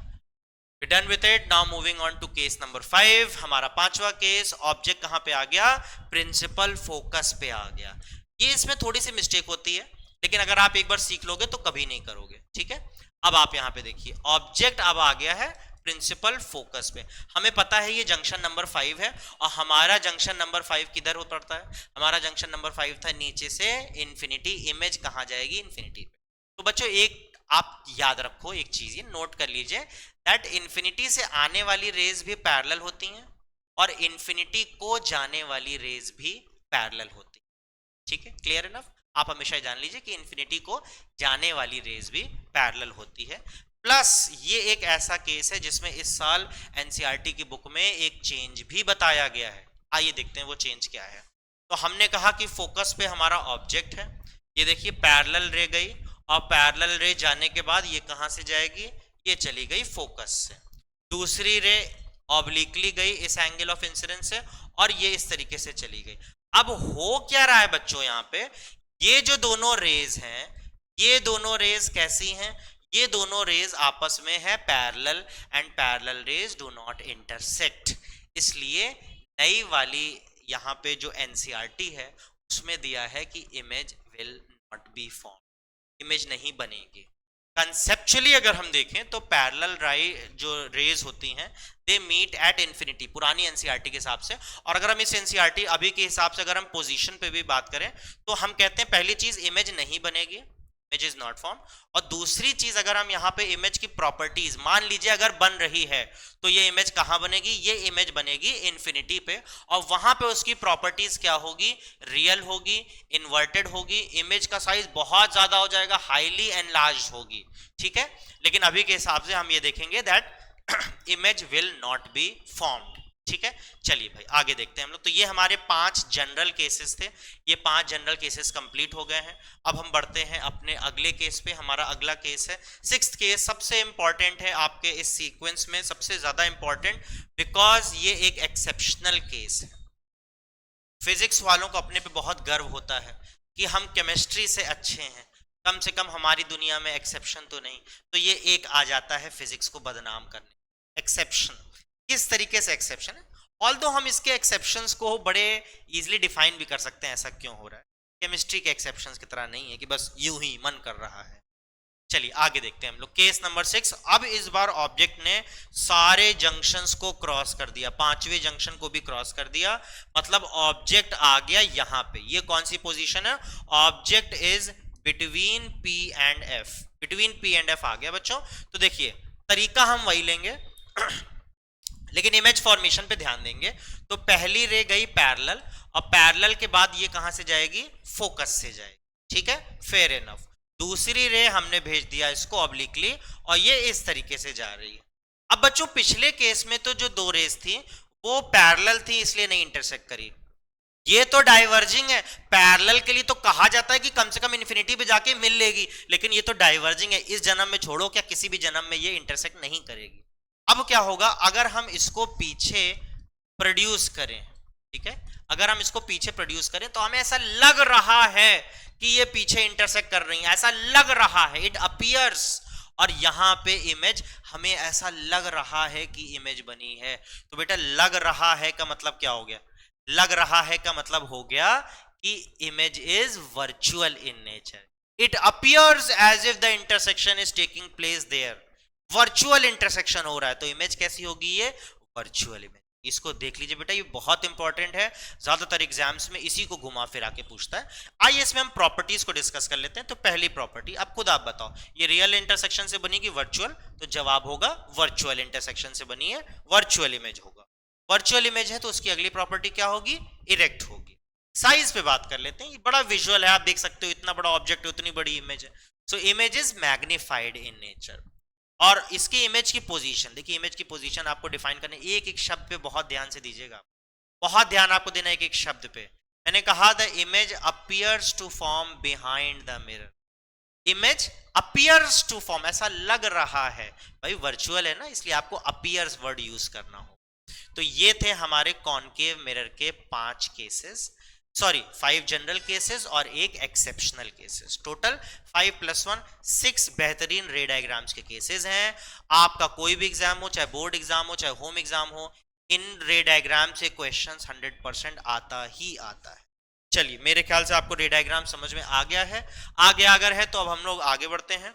We're done with it. Now moving on to case number 5. हमारा पांचवा case, object कहां पे आ गया, principal focus पे आ गया। ये इसमें थोड़ी सी मिस्टेक होती है, लेकिन अगर आप एक बार सीख लोगे तो कभी नहीं करोगे, ठीक है। अब आप यहां पे देखिए, ऑब्जेक्ट अब आ गया है प्रिंसिपल फोकस पे। हमें पता है ये जंक्शन नंबर 5 है और हमारा जंक्शन नंबर 5 किधर हो पड़ता है, हमारा जंक्शन नंबर 5 था नीचे से इंफिनिटी। इमेज कहां जाएगी, इंफिनिटी पे। तो बच्चों एक आप याद रखो, एक चीज ये नोट कर लीजिए, दैट इंफिनिटी से आने वाली रेज भी पैरेलल होती हैं और इंफिनिटी को जाने वाली रेज भी पैरेलल होती है, ठीक है। Clear enough? आप हमेशा जान लीजिए कि इंफिनिटी को जाने वाली रेज भी पैरेलल होती है। प्लस ये एक ऐसा केस है जिसमें इस साल एनसीईआरटी की बुक में एक चेंज भी बताया गया है। आइए देखते हैं वो चेंज क्या है। तो हमने कहा कि फोकस पे हमारा ऑब्जेक्ट है, ये देखिए पैरेलल रे गई और पैरेलल रे जाने के बाद ये कहां से जाएगी, ये चली गई फोकस से। दूसरी रे ऑब्लिकली गई इस एंगल ऑफ इंसिडेंस से और ये इस तरीके से चली गई। अब हो क्या रहा है बच्चों, यहां पे ये जो दोनों रेज हैं, ये दोनों रेज कैसी हैं, ये दोनों रेज आपस में है parallel and parallel raise do not intersect. इसलिए नई वाली यहां पे जो एनसीईआरटी है उसमें दिया है कि image will not be form, image नहीं बनेगी। कंसेप्चुअली अगर हम देखें तो पैरेलल जो रेज होती हैं दे मीट एट इंफिनिटी, पुरानी एनसीईआरटी के हिसाब से। और अगर हम इस एनसीईआरटी अभी के हिसाब से अगर हम पोजीशन पे भी बात करें तो हम कहते हैं पहली चीज इमेज नहीं बनेगी, इमेज इज नॉट फॉर्म। और दूसरी चीज अगर हम यहाँ पे इमेज की प्रॉपर्टीज मान लीजिए अगर बन रही है तो ये इमेज कहां बनेगी, ये इमेज बनेगी इंफिनिटी पे और वहां पे उसकी प्रॉपर्टीज क्या होगी, रियल होगी, इन्वर्टेड होगी, इमेज का साइज बहुत ज्यादा हो जाएगा, हाईली एनलार्ज्ड होगी, ठीक है। लेकिन अभी के हिसाब से हम ये देखेंगे that image will not be formed, ठीक है। चलिए भाई आगे देखते हैं हम लोग। तो ये हमारे 5 जनरल केसेस थे, ये 5 जनरल केसेस कंप्लीट हो गए हैं। अब हम बढ़ते हैं अपने अगले केस पे। हमारा अगला केस है 6th केस, सबसे इंपॉर्टेंट है आपके इस सीक्वेंस में, सबसे ज्यादा इंपॉर्टेंट, बिकॉज ये एक एक्सेप्शनल केस है। फिजिक्स वालों को अपने पे बहुत गर्व होता है कि हम केमिस्ट्री से अच्छे हैं, कम से कम हमारी दुनिया में एक्सेप्शन तो नहीं। तो ये एक आ जाता है फिजिक्स को बदनाम करने, एक्सेप्शन। किस तरीके से एक्सेप्शन है, ऑल्दो हम इसके एक्सेप्शंस को बड़े इजीली डिफाइन भी कर सकते हैं, ऐसा क्यों हो रहा है, केमिस्ट्री के एक्सेप्शंस की तरह नहीं है कि बस यूं ही मन कर रहा है। चलिए आगे देखते हैं हम लोग केस नंबर 6। अब इस बार ऑब्जेक्ट ने सारे जंक्शंस को क्रॉस कर दिया, 5वें जंक्शन को भी क्रॉस कर दिया, मतलब ऑब्जेक्ट आ गया यहां पे। ये कौन सी पोजीशन है, object is between P and F, between P and F आ गया बच्चों। तो देखिए तरीका हम वही लेंगे लेकिन इमेज फॉर्मेशन पे ध्यान देंगे। तो पहली रे गई पैरेलल और पैरेलल के बाद ये कहां से जाएगी, फोकस से जाएगी, ठीक है, फेयर इनफ। दूसरी रे हमने भेज दिया इसको ऑब्लिकली और ये इस तरीके से जा रही है। अब बच्चों पिछले केस में तो जो दो रेस थी वो पैरेलल थी इसलिए नहीं इंटरसेक्ट करी, ये तो डाइवर्जिंग है। पैरेलल के लिए तो कहा जाता है कि कम से कम इन्फिनिटी पे जाके मिल लेगी, लेकिन ये तो डाइवर्जिंग है, इस जन्म में छोड़ो क्या किसी भी जन्म में ये इंटरसेक्ट नहीं करेगी। अब क्या होगा अगर हम इसको पीछे प्रोड्यूस करें, ठीक है, अगर हम इसको पीछे प्रोड्यूस करें तो हमें ऐसा लग रहा है कि ये पीछे इंटरसेक्ट कर रही है, ऐसा लग रहा है, इट अपीयर्स, और यहां पे इमेज हमें ऐसा लग रहा है कि इमेज बनी है। तो बेटा लग रहा है का मतलब क्या हो गया, लग रहा है का मतलब हो गया कि image is virtual in nature, it appears as if the intersection is taking place there, virtual intersection हो रहा है, तो इमेज कैसी होगी, ये वर्चुअल इमेज। इसको देख लीजिए बेटा, ये बहुत इंपॉर्टेंट है, ज्यादातर एग्जाम्स में इसी को घुमा फिरा के पूछता है। आइए इसमें हम प्रॉपर्टीज को डिस्कस कर लेते हैं। तो पहली प्रॉपर्टी, अब खुद आप बताओ, ये रियल इंटरसेक्शन से बनी कि वर्चुअल, तो जवाब होगा वर्चुअल इंटरसेक्शन से बनी है, वर्चुअल इमेज होगा। वर्चुअल इमेज है तो उसकी अगली प्रॉपर्टी क्या होगी, इरेक्ट होगी। साइज पे बात कर लेते हैं, ये बड़ा विजुअल है, आप देख सकते हो इतना बड़ा ऑब्जेक्ट है उतनी बड़ी इमेज है। So image is magnified in nature. और इसकी इमेज की पोजीशन देखिए, इमेज की पोजीशन आपको डिफाइन करने, एक एक शब्द पे बहुत ध्यान से दीजिएगा, बहुत ध्यान आपको देना एक एक शब्द पे। मैंने कहा the image appears to form behind the mirror, image appears to form, ऐसा लग रहा है, भाई वर्चुअल है ना इसलिए आपको अपीयर्स वर्ड यूज करना हो। तो ये थे हमारे कॉनकेव मिरर के 5 केसेस, सॉरी 5 जनरल केसेस और एक एक्सेप्शनल केसेस, टोटल 5 + 1 6 बेहतरीन रे डायग्राम्स के केसेस हैं। आपका कोई भी एग्जाम हो, चाहे बोर्ड एग्जाम हो चाहे होम एग्जाम हो, इन रे डायग्राम से क्वेश्चंस 100% आता ही आता है। चलिए मेरे ख्याल से आपको रे डायग्राम समझ में आ गया है, आगे अगर है तो अब हम लोग आगे बढ़ते हैं।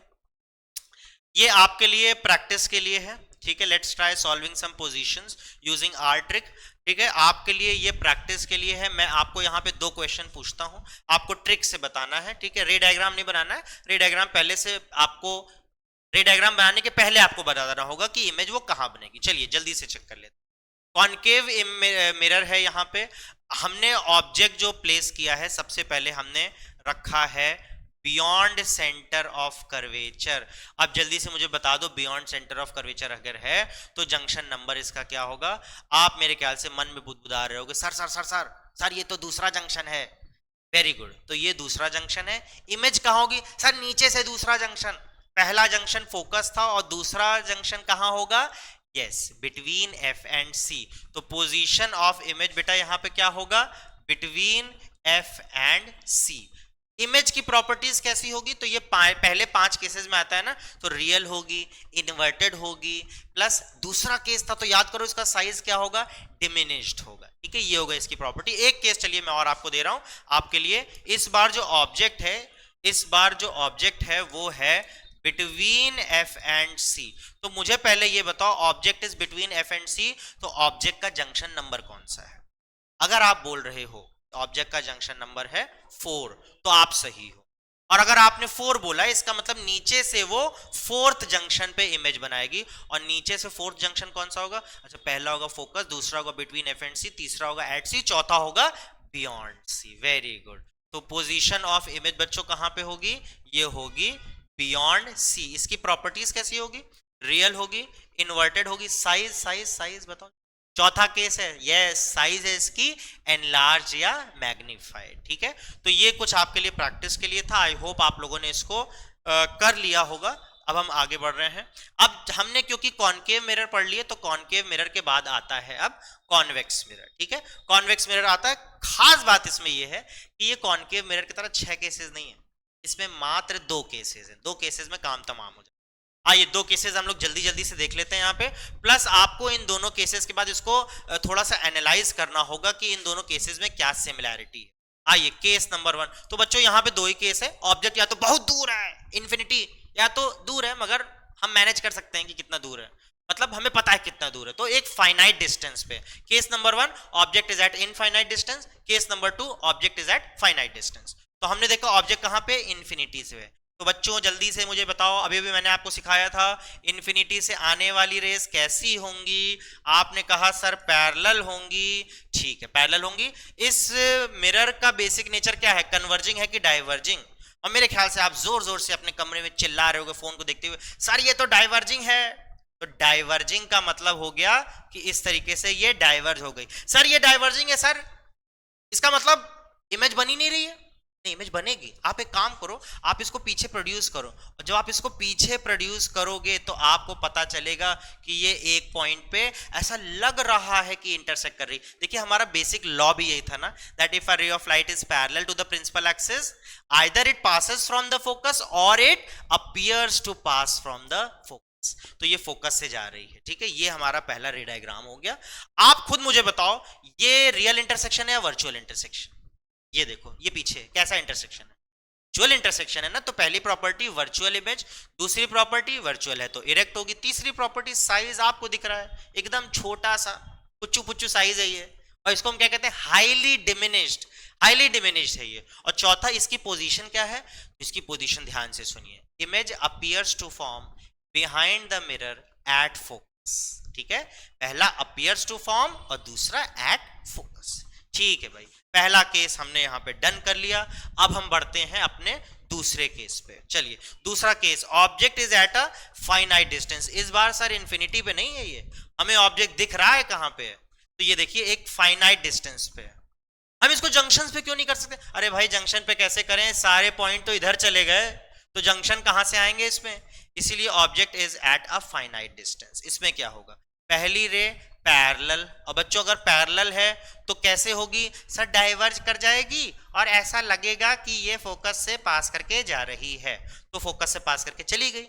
ये आपके लिए प्रैक्टिस के लिए है, ठीक है, let's try solving some positions using our trick, ठीक है, आपके लिए ये प्रैक्टिस के लिए है। मैं आपको यहाँ पे 2 क्वेश्चन पूछता हूँ, आपको ट्रिक से बताना है, ठीक है, रे डायग्राम नहीं बनाना है, रे डायग्राम पहले से आपको, रे डायग्राम बनाने के पहले आपको बता देना होगा कि इमेज वो कहाँ बनेगी। चलिए जल्दी से चेक कर लेते हैं। कॉनकेव मिरर है, यहाँ पे हमने ऑब्जेक्ट जो प्लेस किया है सबसे पहले हमने रखा है बियॉन्ड सेंटर ऑफ कर्वेचर। अब जल्दी से मुझे बता दो बियॉन्ड सेंटर ऑफ कर्वेचर अगर है तो जंक्शन नंबर इसका क्या होगा। आप मेरे ख्याल से मन में बुदबुदा रहे होगे, sir sir sir sir sir ये तो दूसरा जंक्शन है। वेरी गुड, तो ये दूसरा जंक्शन है। इमेज कहाँ होगी सर, नीचे से दूसरा जंक्शन, पहला जंक्शन फोकस था और दूसरा जंक्शन कहाँ होगा, yes between F and C। तो पोजीशन ऑफ इमेज बेटा यहाँ पे क्या होगा, between F and C। Image की प्रॉपर्टीज कैसी होगी, तो ये पहले 5 केसेस में आता है ना, तो रियल होगी, इन्वर्टेड होगी, प्लस दूसरा केस था तो याद करो इसका साइज क्या होगा, डिमिनिश्ड होगा, ठीक है, ये होगा इसकी प्रॉपर्टी। एक केस चलिए मैं और आपको दे रहा हूं आपके लिए। इस बार जो ऑब्जेक्ट है वो है बिटवीन F एंड C। तो मुझे पहले ये बताओ object is between F and C, तो ऑब्जेक्ट का जंक्शन नंबर कौन सा है। अगर आप बोल रहे हो तो ऑब्जेक्ट का जंक्शन नंबर है 4, तो आप सही हो। और अगर आपने 4 बोला इसका मतलब नीचे से वो 4th जंक्शन पे इमेज बनाएगी, और नीचे से 4th जंक्शन कौन सा होगा, अच्छा पहला होगा फोकस, दूसरा होगा बिटवीन F एंड C, तीसरा होगा एट C, चौथा होगा बियॉन्ड C। वेरी गुड, तो पोजीशन ऑफ इमेज बच्चों कहां पे होगी, ये होगी बियॉन्ड C। इसकी प्रॉपर्टीज कैसी होगी, रियल होगी, इन्वर्टेड होगी, साइज बताओ। चौथा केस है यस, साइज है इसकी एनलार्ज या मैग्नीफाइड, ठीक है। तो ये कुछ आपके लिए प्रैक्टिस के लिए था, आई होप आप लोगों ने इसको कर लिया होगा। अब हम आगे बढ़ रहे हैं। अब हमने क्योंकि कॉनकेव मिरर पढ़ लिए तो कॉनकेव मिरर के बाद आता है अब कॉन्वेक्स मिरर, ठीक है, कॉन्वेक्स मिरर आता है। खास बात इसमें यह है कि ये कॉनकेव मिरर की तरह 6 केसेस नहीं है, इसमें मात्र 2 केसेस हैं, 2 केसेस में काम तमाम हो जाए। आइए 2 केसेस हम लोग जल्दी जल्दी से देख लेते हैं यहाँ पे, प्लस आपको इन दोनों केसेस के बाद इसको थोड़ा सा एनालाइज करना होगा कि इन दोनों केसेस में क्या सिमिलैरिटी है। आइए केस नंबर 1, तो बच्चों यहाँ पे 2 ही केस है, ऑब्जेक्ट या तो बहुत दूर है इन्फिनिटी, या तो दूर है मगर हम मैनेज कर सकते हैं कि कितना दूर है, मतलब हमें पता है कितना दूर है, तो एक फाइनाइट डिस्टेंस पे। Case number 1 object is at infinite distance, case number 2 object is at finite distance. तो हमने देखा ऑब्जेक्ट कहां पे, इन्फिनिटी से है, तो बच्चों जल्दी से मुझे बताओ, अभी भी मैंने आपको सिखाया था इन्फिनिटी से आने वाली रेस कैसी होंगी, आपने कहा सर पैरेलल होंगी, ठीक है पैरेलल होंगी। इस मिरर का बेसिक नेचर क्या है, कन्वर्जिंग है कि डाइवर्जिंग? और मेरे ख्याल से आप जोर जोर से अपने कमरे में चिल्ला रहे होगे फोन को देखते हुए, सर ये तो डाइवर्जिंग है। तो डाइवर्जिंग का मतलब हो गया कि इस तरीके से ये डाइवर्ज हो गई। सर ये डाइवर्जिंग है सर, इसका मतलब इमेज बनी नहीं रही है? नहीं, इमेज बनेगी। आप एक काम करो, आप इसको पीछे प्रोड्यूस करो, और जब आप इसको पीछे प्रोड्यूस करोगे तो आपको पता चलेगा कि ये एक पॉइंट पे ऐसा लग रहा है कि इंटरसेक्ट कर रही। देखिए हमारा बेसिक लॉ भी यही था ना, that if a ray of light is parallel to the principal axis either it passes from the focus or it appears to pass from the focus. तो ये फोकस से जा रही है, ठीक है। ये हमारा पहला रे डायग्राम हो गया। आप खुद मुझे बताओ ये रियल इंटरसेक्शन है या वर्चुअल इंटरसेक्शन? ये देखो ये पीछे कैसा इंटरसेक्शन है, वर्चुअल इंटरसेक्शन है ना। तो पहली प्रॉपर्टी वर्चुअल इमेज, दूसरी प्रॉपर्टी वर्चुअल है तो इरेक्ट होगी, तीसरी प्रॉपर्टी साइज आपको दिख रहा है एकदम छोटा सा पुच्चू पुच्चू साइज है ये, और इसको हम क्या कहते हैं, हाईली डिमिनिश्ड, हाईली डिमिनिश्ड है ये। और चौथा इसकी पोजीशन क्या है, इसकी पोजीशन ध्यान से सुनिए, image appears to form behind the mirror at focus, ठीक है। पहला अपीयर्स टू फॉर्म और दूसरा एट फोकस, ठीक है भाई। पहला केस हमने यहां पे डन कर लिया। अब हम बढ़ते हैं अपने दूसरे केस पे। चलिए दूसरा case, object is at a finite distance. इस बार सर इन्फिनिटी पे नहीं है, ये हमें ऑब्जेक्ट दिख रहा है कहां पे है, तो ये देखिए एक फाइनाइट डिस्टेंस पे। हम इसको जंक्शन पे क्यों नहीं कर सकते? अरे भाई जंक्शन पे कैसे करें, सारे पॉइंट तो इधर चले गए, तो जंक्शन कहां से आएंगे इसमें? इसीलिए object is at a finite distance. इसमें क्या होगा, पहली रे पैरेलल, और बच्चों अगर पैरेलल है तो कैसे होगी सर, डाइवर्ज कर जाएगी और ऐसा लगेगा कि ये फोकस से पास करके जा रही है, तो फोकस से पास करके चली गई।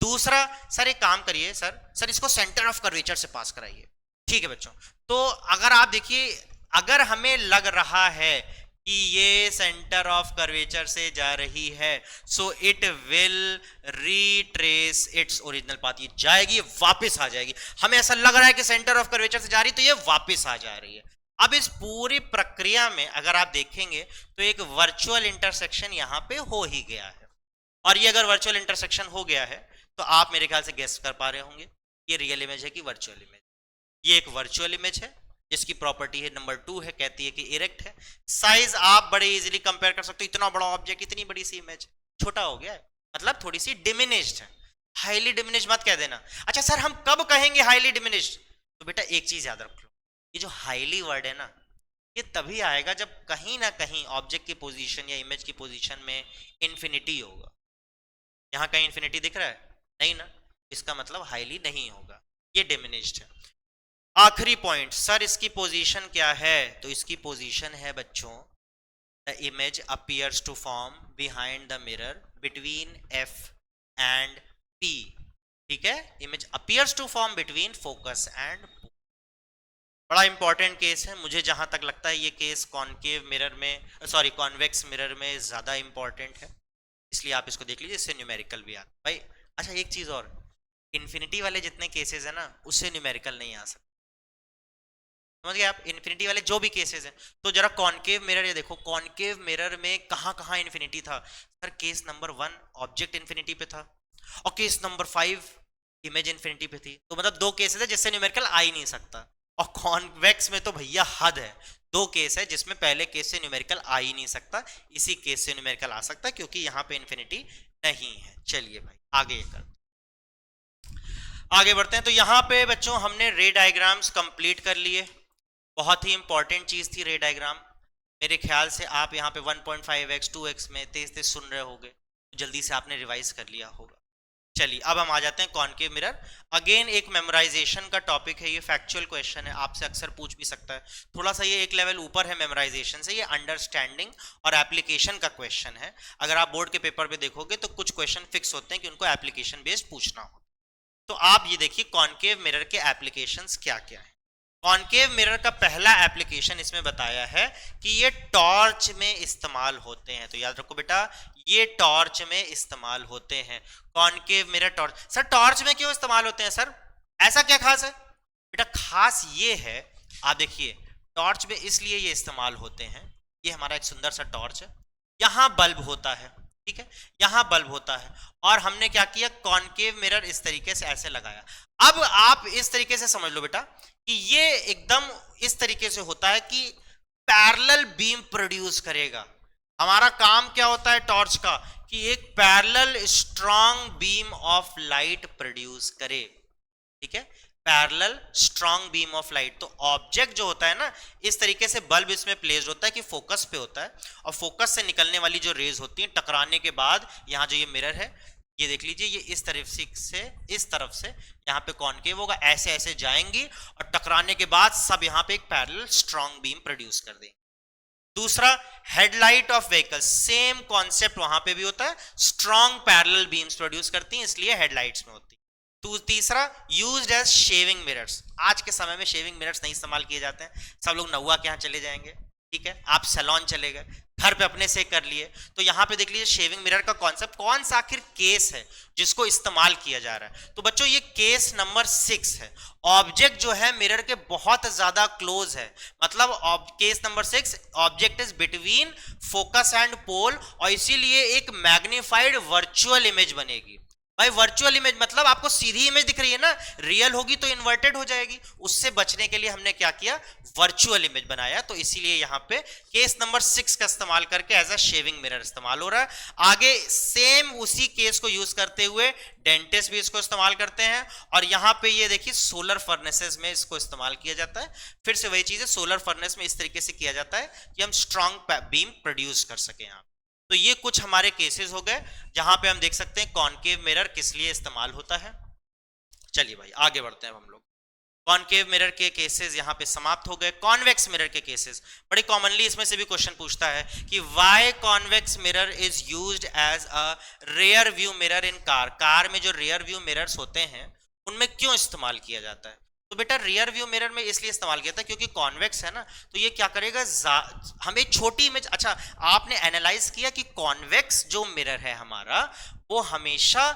दूसरा, सर एक काम करिए सर इसको सेंटर ऑफ कर्वेचर से पास कराइए, ठीक है बच्चों। तो अगर आप देखिए, अगर हमें लग रहा है कि ये सेंटर ऑफ कर्वेचर से जा रही है, सो it will retrace it's original path, ये जाएगी वापस आ जाएगी। हमें ऐसा लग रहा है कि सेंटर ऑफ कर्वेचर से जा रही, तो ये वापस आ जा रही है। अब इस पूरी प्रक्रिया में अगर आप देखेंगे तो एक वर्चुअल इंटरसेक्शन यहां पे हो ही गया है, और ये अगर वर्चुअल इंटरसेक्शन हो गया है तो आप मेरे ख्याल से गेस कर पा रहे होंगे ये रियल इमेज है कि वर्चुअल इमेज। ये एक वर्चुअल इमेज है जिसकी प्रॉपर्टी है नंबर 2 है, कहती है कि इरेक्ट है। साइज आप बड़े इजीली कंपेयर कर सकते हो, इतना बड़ा ऑब्जेक्ट इतनी बड़ी सी इमेज छोटा हो गया है, मतलब थोड़ी सी डिमिनिश्ड है। हाईली डिमिनिश्ड मत कह देना। अच्छा सर हम कब कहेंगे हाईली डिमिनिश्ड? तो बेटा एक चीज याद रख लो, ये जो हाईली वर्ड है ना, ये तभी आएगा जब कहीं ना कहीं ऑब्जेक्ट की पोजीशन या इमेज की पोजीशन में इंफिनिटी होगा। यहां कहीं इंफिनिटी दिख रहा है? नहीं ना, इसका मतलब हाईली नहीं होगा, ये डिमिनिश्ड है। आखिरी पॉइंट, सर इसकी पोजीशन क्या है? तो इसकी पोजीशन है बच्चों, the image appears to form behind the mirror between F and P, ठीक है। Image appears to form between focus and, बड़ा इंपॉर्टेंट केस है। मुझे जहां तक लगता है ये केस कॉनकेव मिरर में, सॉरी कॉन्वेक्स मिरर में ज्यादा इंपॉर्टेंट है, इसलिए आप इसको देख लीजिए, इससे न्यूमेरिकल भी आता भाई। अच्छा एक चीज और, इन्फिनिटी वाले जितने केसेस है ना उससे न्यूमेरिकल नहीं आ सकते, समझ गए आप? इन्फिनिटी वाले जो भी केसेस हैं, तो जरा कॉनकेव मिरर ये देखो, कॉनकेव मिरर में कहां कहां इन्फिनिटी था sir? Case number 1 object infinity पे था, और केस नंबर 5 इमेज इन्फिनिटी पे थी। तो मतलब 2 केसेस है जिससे न्यूमेरिकल आ ही नहीं सकता। और कॉन्वेक्स में तो भैया हद है, 2 केस है जिसमें पहले केस से न्यूमेरिकल आ ही नहीं सकता, इसी केस से न्यूमेरिकल आ सकता है क्योंकि यहाँ पे इन्फिनिटी नहीं है। चलिए भाई आगे बढ़ते हैं। तो यहाँ पे बच्चों हमने रे डायग्राम्स कंप्लीट कर लिए। बहुत ही इंपॉर्टेंट चीज थी रे डायग्राम। मेरे ख्याल से आप यहाँ पे 1.5x 2x में तेज तेज सुन रहे होंगे, जल्दी से आपने रिवाइज कर लिया होगा। चलिए अब हम आ जाते हैं कॉनकेव मिरर। अगेन एक मेमोराइजेशन का टॉपिक है, ये फैक्चुअल क्वेश्चन है, आपसे अक्सर पूछ भी सकता है। थोड़ा सा ये एक लेवल ऊपर है मेमोराइजेशन से, ये अंडरस्टैंडिंग और एप्लीकेशन का क्वेश्चन है। अगर आप बोर्ड के पेपर पे देखोगे तो कुछ क्वेश्चन फिक्स होते हैं कि उनको एप्लीकेशन बेस्ड पूछना हो। तो आप ये देखिए कॉनकेव मिरर के एप्लीकेशंस क्या क्या है। कॉनकेव मिरर का पहला एप्लीकेशन इसमें बताया है कि ये टॉर्च में इस्तेमाल होते हैं। तो याद रखो बेटा, ये टॉर्च में इस्तेमाल होते हैं। Concave mirror torch. Sir torch में क्यों इस्तेमाल होते हैं सर, ऐसा क्या खास है? बेटा खास ये है, आप देखिए टॉर्च में इसलिए ये इस्तेमाल होते हैं, ये हमारा एक सुंदर सा टॉर्च है, यहां बल्ब होता है, ठीक है, यहां बल्ब होता है और हमने क्या किया, कॉनकेव मिरर इस तरीके से ऐसे लगाया। अब आप इस तरीके से समझ लो बेटा कि ये एकदम इस तरीके से होता है कि पैरेलल बीम प्रोड्यूस करेगा। हमारा काम क्या होता है टॉर्च का, कि एक parallel strong beam of light produce करे। ठीक है, parallel strong beam of light. तो ऑब्जेक्ट जो होता है ना, इस तरीके से बल्ब इसमें प्लेस्ड होता है कि फोकस पे होता है, और फोकस से निकलने वाली जो रेज होती हैं टकराने के बाद, यहाँ जो ये मिरर है ये देख लीजिए, ये इस तरफ से यहाँ पे कॉनकेव होगा, ऐसे ऐसे जाएंगी और टकराने के बाद सब यहाँ पे एक पैरेलल स्ट्रॉन्ग बीम प्रोड्यूस कर देंगे। दूसरा, headlight of vehicle, same concept वहां पे भी होता है, स्ट्रॉन्ग पैरेलल बीम्स प्रोड्यूस करती हैं, इसलिए हेडलाइट्स में होती है। तो तीसरा, यूज्ड एज शेविंग मिरर्स। आज के समय में शेविंग मिरर्स नहीं इस्तेमाल किए जाते हैं, सब लोग नौवा के यहाँ चले जाएंगे, ठीक है, आप सैलून चले गए, घर पे अपने से कर लिए। तो यहाँ पे देख लीजिए शेविंग मिरर का कॉन्सेप्ट, कौन सा आखिर केस है जिसको इस्तेमाल किया जा रहा है। तो बच्चों ये केस नंबर 6 है। ऑब्जेक्ट जो है मिरर के बहुत ज्यादा क्लोज है, मतलब case number 6, object is between focus and pole, और इसीलिए एक मैग्नीफाइड वर्चुअल इमेज बनेगी। भाई वर्चुअल इमेज मतलब आपको सीधी इमेज दिख रही है ना, रियल होगी तो इन्वर्टेड हो जाएगी। उससे बचने के लिए हमने क्या किया, वर्चुअल इमेज बनाया। तो इसीलिए यहां पे केस नंबर 6 का इस्तेमाल करके एज अ शेविंग मिरर इस्तेमाल हो रहा है। आगे सेम उसी केस को यूज करते हुए डेंटिस्ट भी इसको इस्तेमाल करते हैं, और यहां पे ये देखिए सोलर फर्नेसेस में इसको इस्तेमाल किया जाता है। फिर से वही चीज है, सोलर फर्नेस में इस तरीके से किया जाता है कि हम स्ट्रॉन्ग बीम प्रोड्यूस कर सके यहाँ। तो ये कुछ हमारे केसेस हो गए जहां पे हम देख सकते हैं कॉनकेव मिरर किस लिए इस्तेमाल होता है। चलिए भाई आगे बढ़ते हैं हम लोग। कॉनकेव मिरर के केसेस यहां पे समाप्त हो गए। कॉन्वेक्स मिरर के केसेस, बड़ी कॉमनली इसमें से भी क्वेश्चन पूछता है कि why convex mirror is used as a rear view mirror in car. Car में जो रेयर व्यू मिरर्स होते हैं उनमें क्यों इस्तेमाल किया जाता है। तो बेटा रियर व्यू मिरर में इसलिए इस्तेमाल किया था क्योंकि कॉन्वेक्स है ना, तो ये क्या करेगा, हमें छोटी इमेज। अच्छा, आपने एनालाइज किया कि कॉन्वेक्स जो मिरर है हमारा वो हमेशा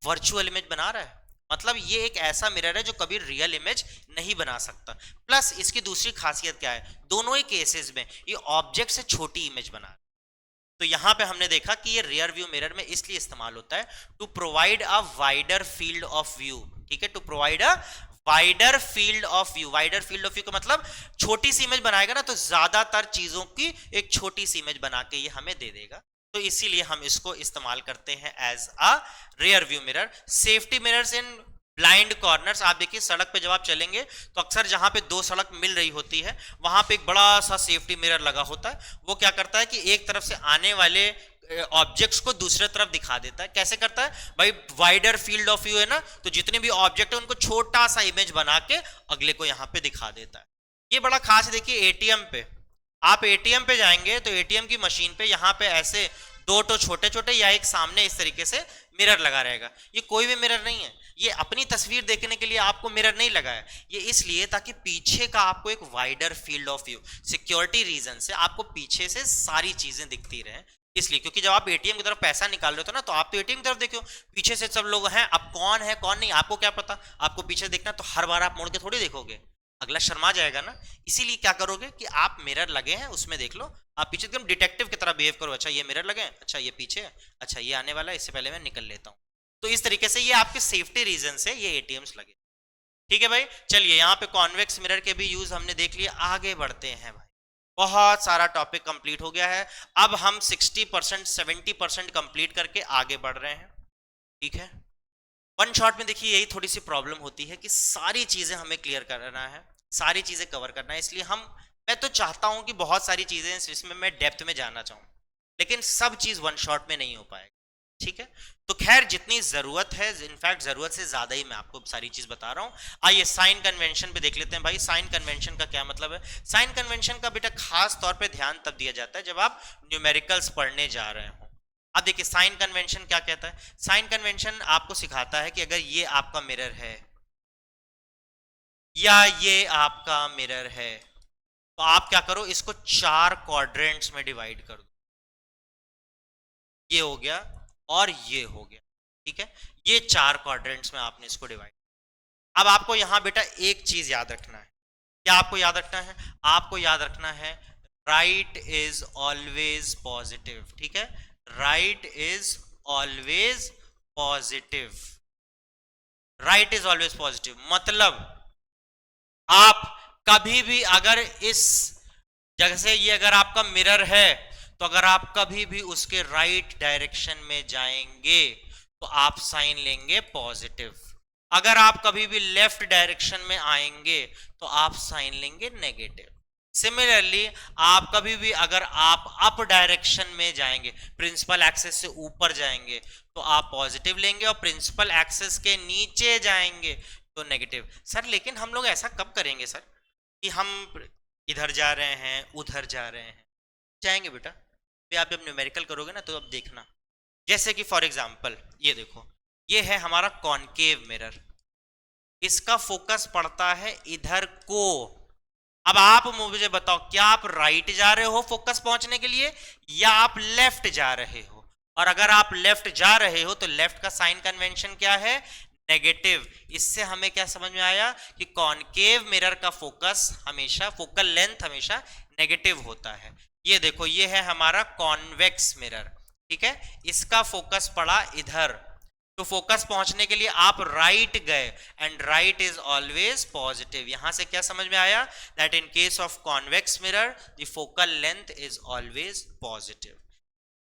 वर्चुअल इमेज बना रहा है, मतलब ये एक ऐसा मिरर है जो कभी रियल इमेज नहीं बना सकता। प्लस इसकी दूसरी खासियत क्या है, दोनों ही केसेस में ये ऑब्जेक्ट से छोटी इमेज बना रहा है। तो यहां पे हमने देखा कि ये रियर व्यू मिरर में इसलिए इस्तेमाल होता है to provide a wider field of view. ठीक है, to provide a wider field of view. Wider field of view का मतलब छोटी सी इमेज बनाएगा ना तो ज्यादातर चीजों की एक छोटी सी इमेज बना के ये हमें दे देगा। तो इसीलिए हम इसको इस्तेमाल करते हैं as a rear view mirror. Safety mirrors in blind corners, आप देखिए सड़क पे जब आप चलेंगे तो अक्सर जहां पे दो सड़क मिल रही होती है वहां पे एक बड़ा सा सेफ्टी मिरर लगा होता है। वो क्या करता है कि एक तरफ से आने वाले ऑब्जेक्ट्स को दूसरे तरफ दिखा देता है। कैसे करता है भाई, वाइडर फील्ड ऑफ व्यू है ना, तो जितने भी ऑब्जेक्ट है उनको छोटा सा इमेज बना के अगले को यहां पे दिखा देता है। ये बड़ा खास है। देखिए एटीएम पे, आप एटीएम पे जाएंगे तो एटीएम की मशीन पे यहां पे ऐसे दो तो छोटे छोटे या एक सामने इस तरीके से मिरर लगा रहेगा। ये कोई भी मिरर नहीं है, ये अपनी तस्वीर देखने के लिए आपको मिरर नहीं लगा है, ये इसलिए ताकि पीछे का आपको एक wider field of view, security reason से आपको पीछे से सारी चीजें दिखती रहे। इसलिए क्योंकि जब आप एटीएम की तरफ पैसा निकाल रहे हो ना, तो आप तो एटीएम की तरफ देखो, पीछे से सब लोग हैं, अब कौन है कौन नहीं आपको क्या पता। आपको पीछे देखना तो हर बार आप मुड़ के थोड़ी देखोगे, अगला शर्मा जाएगा ना। इसीलिए क्या करोगे कि आप मिरर लगे हैं उसमें देख लो, आप पीछे एकदम डिटेक्टिव की तरह बिहेव करो। अच्छा ये मिरर लगे हैं, अच्छा ये पीछे है, अच्छा ये आने वाला है, इससे पहले मैं निकल लेता हूं। तो इस तरीके से ये आपके सेफ्टी रीजन से ये एटीएम्स लगे। ठीक है भाई, चलिए यहाँ पे कॉन्वेक्स मिरर के भी यूज हमने देख लिया। आगे बढ़ते हैं भाई, बहुत सारा टॉपिक कंप्लीट हो गया है। अब हम 60% 70% कंप्लीट करके आगे बढ़ रहे हैं। ठीक है, वन शॉट में देखिए यही थोड़ी सी प्रॉब्लम होती है कि सारी चीजें हमें क्लियर करना है, सारी चीजें कवर करना है। इसलिए मैं तो चाहता हूं कि बहुत सारी चीजें इसमें मैं डेप्थ में जाना चाहूं, लेकिन सब चीज वन शॉट में नहीं हो पाएगा। ठीक है, तो खैर जितनी जरूरत है, इनफैक्ट जरूरत से ज्यादा ही मैं आपको सारी चीज बता रहा हूं। आइए साइन कन्वेंशन पे देख लेते हैं भाई। साइन कन्वेंशन का क्या मतलब है। साइन कन्वेंशन का बेटा खास तौर पे ध्यान तब दिया जाता है जब आप न्यूमेरिकल्स पढ़ने जा रहे हो। अब देखिए साइन कन्वेंशन क्या कहता है। साइन कन्वेंशन आपको सिखाता है कि अगर ये आपका मिरर है या ये आपका मिरर है तो आप क्या करो, इसको 4 क्वाड्रेंट्स में डिवाइड कर दो। ये हो गया और ये हो गया। ठीक है, ये 4 क्वाड्रेंट्स में आपने इसको डिवाइड। अब आपको यहां बेटा एक चीज याद रखना है। क्या आपको याद रखना है, आपको याद रखना है राइट इज ऑलवेज पॉजिटिव। ठीक है, right is always positive, right is always positive मतलब आप कभी भी अगर इस जगह से ये अगर आपका मिरर है तो अगर आप कभी भी उसके राइट डायरेक्शन में जाएंगे तो आप साइन लेंगे पॉजिटिव, अगर आप कभी भी लेफ्ट डायरेक्शन में आएंगे तो आप साइन लेंगे नेगेटिव। सिमिलरली आप कभी भी अगर आप अप डायरेक्शन में जाएंगे, प्रिंसिपल एक्सिस से ऊपर जाएंगे तो आप पॉजिटिव लेंगे और प्रिंसिपल एक्सिस के नीचे जाएंगे तो नेगेटिव। सर लेकिन हम लोग ऐसा कब करेंगे सर कि हम इधर जा रहे हैं उधर जा रहे हैं? जाएंगे बेटा, फिर आप जब न्यूमेरिकल करोगे ना तो अब देखना, जैसे कि फॉर एग्जांपल ये देखो, ये है हमारा कॉनकेव मिरर, इसका फोकस पड़ता है इधर को। अब आप मुझे बताओ क्या आप राइट जा रहे हो फोकस पहुंचने के लिए या आप लेफ्ट जा रहे हो? और अगर आप लेफ्ट जा रहे हो तो लेफ्ट का साइन कन्वेंशन क्या है? नेगेटिव। इससे हमें क्या समझ में आया कि कॉनकेव मिरर का फोकस हमेशा, फोकल लेंथ हमेशा नेगेटिव होता है। ये देखो ये है हमारा कॉन्वेक्स मिरर, ठीक है, इसका फोकस पड़ा इधर, तो फोकस पहुंचने के लिए आप राइट गए and right is always positive. यहां से क्या समझ में आया? That in case of convex mirror the focal length is always positive.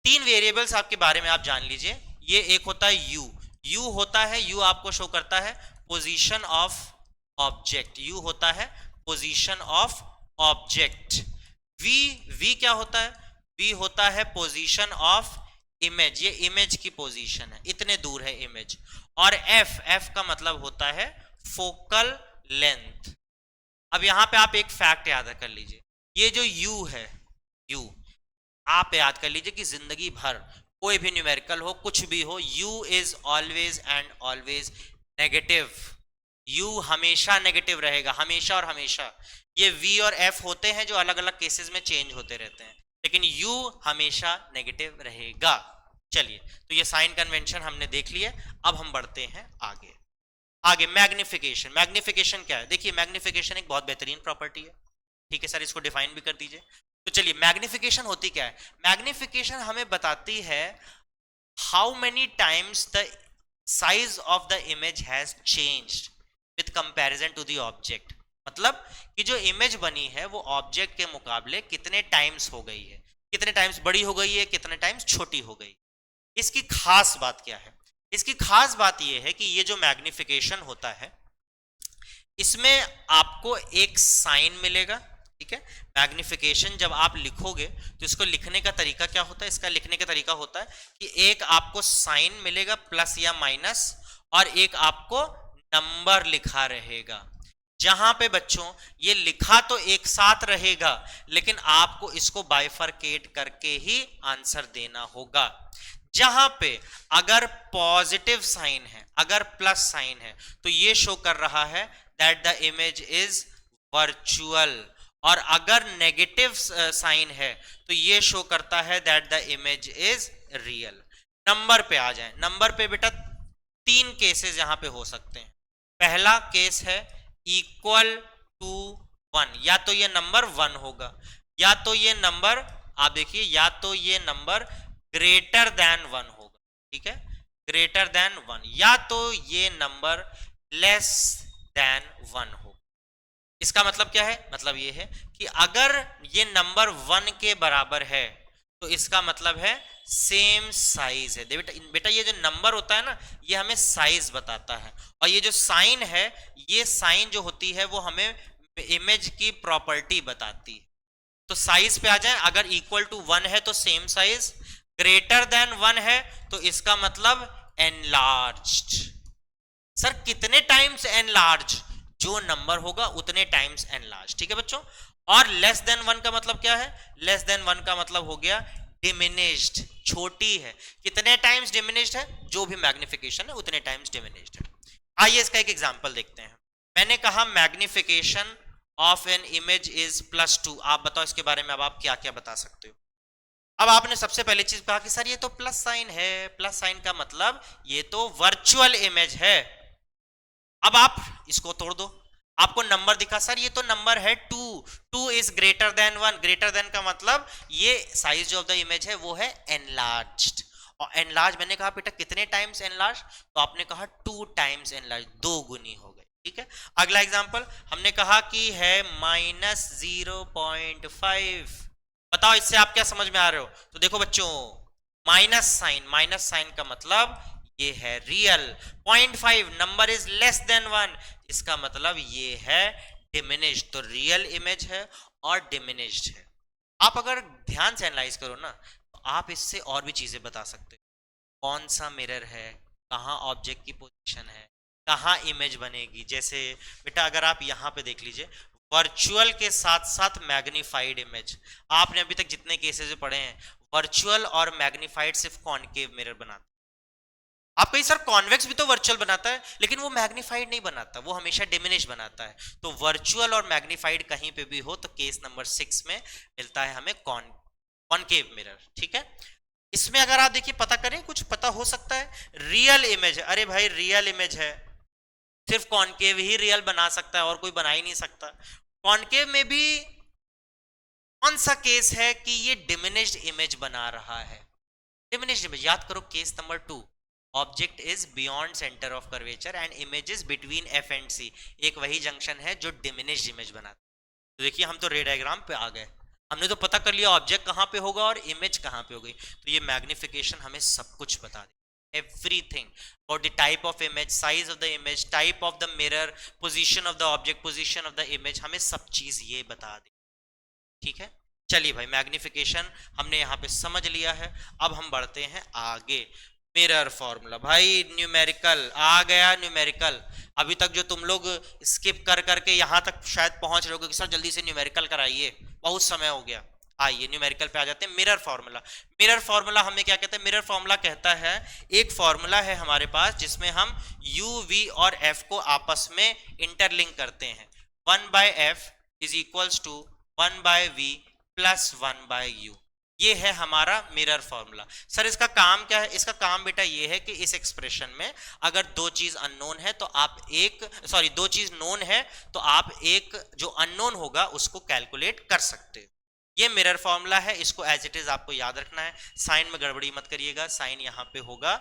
तीन वेरिएबल्स आपके बारे में आप जान लीजिए, ये एक होता है यू, यू होता है, यू आपको शो करता है पोजीशन ऑफ ऑब्जेक्ट, यू होता है position of object. V, v क्या होता है? वी होता है पोजीशन ऑफ इमेज, ये इमेज की पोजीशन है, इतने दूर है इमेज। और एफ, एफ का मतलब होता है फोकल लेंथ। अब यहां पे आप एक फैक्ट याद कर लीजिए, ये जो यू है, यू आप याद कर लीजिए कि जिंदगी भर कोई भी न्यूमेरिकल हो, कुछ भी हो, you is always and always negative, you हमेशा नेगेटिव रहेगा, हमेशा और हमेशा। ये वी और एफ होते हैं जो अलग अलग केसेस में चेंज होते रहते हैं, लेकिन यू हमेशा नेगेटिव रहेगा। चलिए, तो ये साइन कन्वेंशन हमने देख लिया, अब हम बढ़ते हैं आगे। आगे मैग्निफिकेशन, मैग्निफिकेशन क्या है? देखिए मैग्निफिकेशन एक बहुत बेहतरीन प्रॉपर्टी है, ठीक है सर, इसको डिफाइन भी कर दीजिए। तो चलिए मैग्निफिकेशन होती क्या है? मैग्निफिकेशन हमें बताती है how many times the size of the image has changed with comparison to the object, मतलब कि जो इमेज बनी है वो ऑब्जेक्ट के मुकाबले कितने टाइम्स हो गई है, कितने टाइम्स बड़ी हो गई है, कितने टाइम्स छोटी हो गई। इसकी खास बात क्या है? इसकी खास बात यह है कि ये जो मैग्निफिकेशन होता है इसमें आपको एक साइन मिलेगा, ठीक है। मैग्निफिकेशन जब आप लिखोगे तो इसको लिखने का तरीका क्या होता है? इसका लिखने का तरीका होता है कि एक आपको साइन मिलेगा प्लस या माइनस, और एक आपको नंबर लिखा रहेगा। जहां पे बच्चों ये लिखा तो एक साथ रहेगा, लेकिन आपको इसको बाइफरकेट करके ही आंसर देना होगा। जहां पे अगर पॉजिटिव साइन है, अगर प्लस साइन है, तो ये शो कर रहा है that the image is virtual, और अगर नेगेटिव साइन है तो ये शो करता है that the image is real. Number पे आ जाए, नंबर पे बेटा तीन केसेस यहां पे हो सकते हैं। पहला केस है इक्वल टू 1, या तो ये नंबर 1 होगा, या तो ये नंबर, आप देखिए, या तो ये नंबर ग्रेटर देन 1 होगा, ठीक है, ग्रेटर देन 1, या तो ये नंबर लेस देन 1 होगा। इसका मतलब क्या है? मतलब ये है कि अगर ये नंबर 1 के बराबर है तो इसका मतलब है सेम साइज है। बेटा ये जो नंबर होता है ना, ये हमें साइज बताता है, और ये जो साइन है, ये साइन जो होती है वो हमें इमेज की प्रॉपर्टी बताती है। तो साइज पे आ जाए, अगर इक्वल टू 1 है तो सेम साइज, ग्रेटर देन 1 है तो इसका मतलब एनलार्ज्ड। सर कितने टाइम्स एनलार्ज? जो नंबर होगा उतने टाइम्स एनलार्ज, ठीक है बच्चों। और लेस देन 1 का मतलब क्या है? लेस देन 1 का मतलब हो गया डिमिनिश्ड, छोटी है। कितने टाइम्स डिमिनिश्ड है? जो भी मैग्निफिकेशन है उतने टाइम्स डिमिनिश्ड है। आइए इसका एक एग्जांपल देखते हैं। मैंने कहा magnification of N image is +2, आप बताओ इसके बारे में अब आप क्या क्या बता सकते हो? अब आपने सबसे पहले चीज कहा कि सर ये तो प्लस साइन है, प्लस साइन का मतलब ये तो वर्चुअल इमेज है। अब आप इसको तोड़ दो, आपको नंबर दिखा, सर ये तो नंबर है 2, 2 is greater than 1, greater than का मतलब ये साइज ऑफ द इमेज है वो है एनलार्ज्ड, और एनलार्ज मैंने कहा बेटा कितने टाइम्स एनलार्ज, तो आपने कहा 2 टाइम्स एनलार्ज, 2 गुनी हो गई, ठीक है। अगला एग्जांपल हमने कहा कि है -0.5, बताओ इससे आप क्या समझ में आ रहे हो, तो देखो बच्चों माइनस साइन का मतलब ये है real, 0.5 number is less than 1, इसका मतलब ये है डिमिनिश्ड, तो रियल इमेज है और डिमिनिश्ड है। आप अगर ध्यान से एनालाइज करो ना तो आप इससे और भी चीजें बता सकते हो, कौन सा मिरर है, कहाँ ऑब्जेक्ट की पोजीशन है, कहाँ इमेज बनेगी। जैसे बेटा अगर आप यहाँ पे देख लीजिए वर्चुअल के साथ साथ मैग्नीफाइड इमेज, आपने अभी तक जितने केसेस पढ़े हैं वर्चुअल और मैग्नीफाइड सिर्फ कॉनकेव मिरर बनाते हैं। आप कहीं सर कॉन्वेक्स भी तो वर्चुअल बनाता है लेकिन वो मैग्नीफाइड नहीं बनाता, वो हमेशा डिमिनिश बनाता है। तो वर्चुअल और मैग्नीफाइड कहीं पे भी हो तो केस नंबर 6 में मिलता है हमें कॉनकेव मिरर, ठीक है। इसमें अगर आप देखिए पता करें कुछ पता हो सकता है, रियल इमेज, अरे भाई रियल इमेज है, सिर्फ कॉनकेव ही रियल बना सकता है और कोई बना ही नहीं सकता। कॉनकेव में भी कौन सा केस है कि ये डिमिनिश्ड इमेज बना रहा है, डिमिनिश्ड इमेज, याद करो case number 2, object is beyond centre of curvature and image is between F and C, एक वही जंक्शन है जो डिमिनिश्ड इमेज बनाता है। तो देखिए हम तो रे डायग्राम पे आ गए, हमने तो पता कर लिया ऑब्जेक्ट कहां पे होगा और इमेज कहां पे होगी, तो ये मैग्निफिकेशन हमें सब कुछ बता दे, everything about the type of image, size of the image, type of the mirror, position of the object, position of the image, हमें सब चीज ये बता दे, ठीक है। चलिए भाई मैग्निफिकेशन हमने यहाँ पे समझ लिया है, अब हम बढ़ते हैं आगे। मिरर फॉर्मूला, भाई न्यूमेरिकल आ गया, न्यूमेरिकल अभी तक जो तुम लोग स्किप कर करके यहाँ तक शायद पहुंच रहे हो कि सर जल्दी से न्यूमेरिकल कराइए, बहुत समय हो गया। आइए न्यूमेरिकल पे आ जाते हैं। मिरर फॉर्मूला, मिरर फॉर्मूला हमें क्या कहते हैं, मिरर फॉर्मूला कहता है एक फॉर्मूला है हमारे पास जिसमें हम u v और f को आपस में इंटरलिंक करते हैं, 1/f is equals to 1/v plus 1/u, ये है हमारा मिरर फॉर्मूला। सर इसका काम क्या है, इसका काम बेटा ये है कि इस एक्सप्रेशन में अगर दो चीज अननोन है तो आप दो चीज नोन है तो आप एक जो अननोन होगा उसको कैलकुलेट कर सकते हो। ये मिरर फॉर्मूला है, इसको एज इट इज आपको याद रखना है, साइन में गड़बड़ी मत करिएगा, साइन यहां पे होगा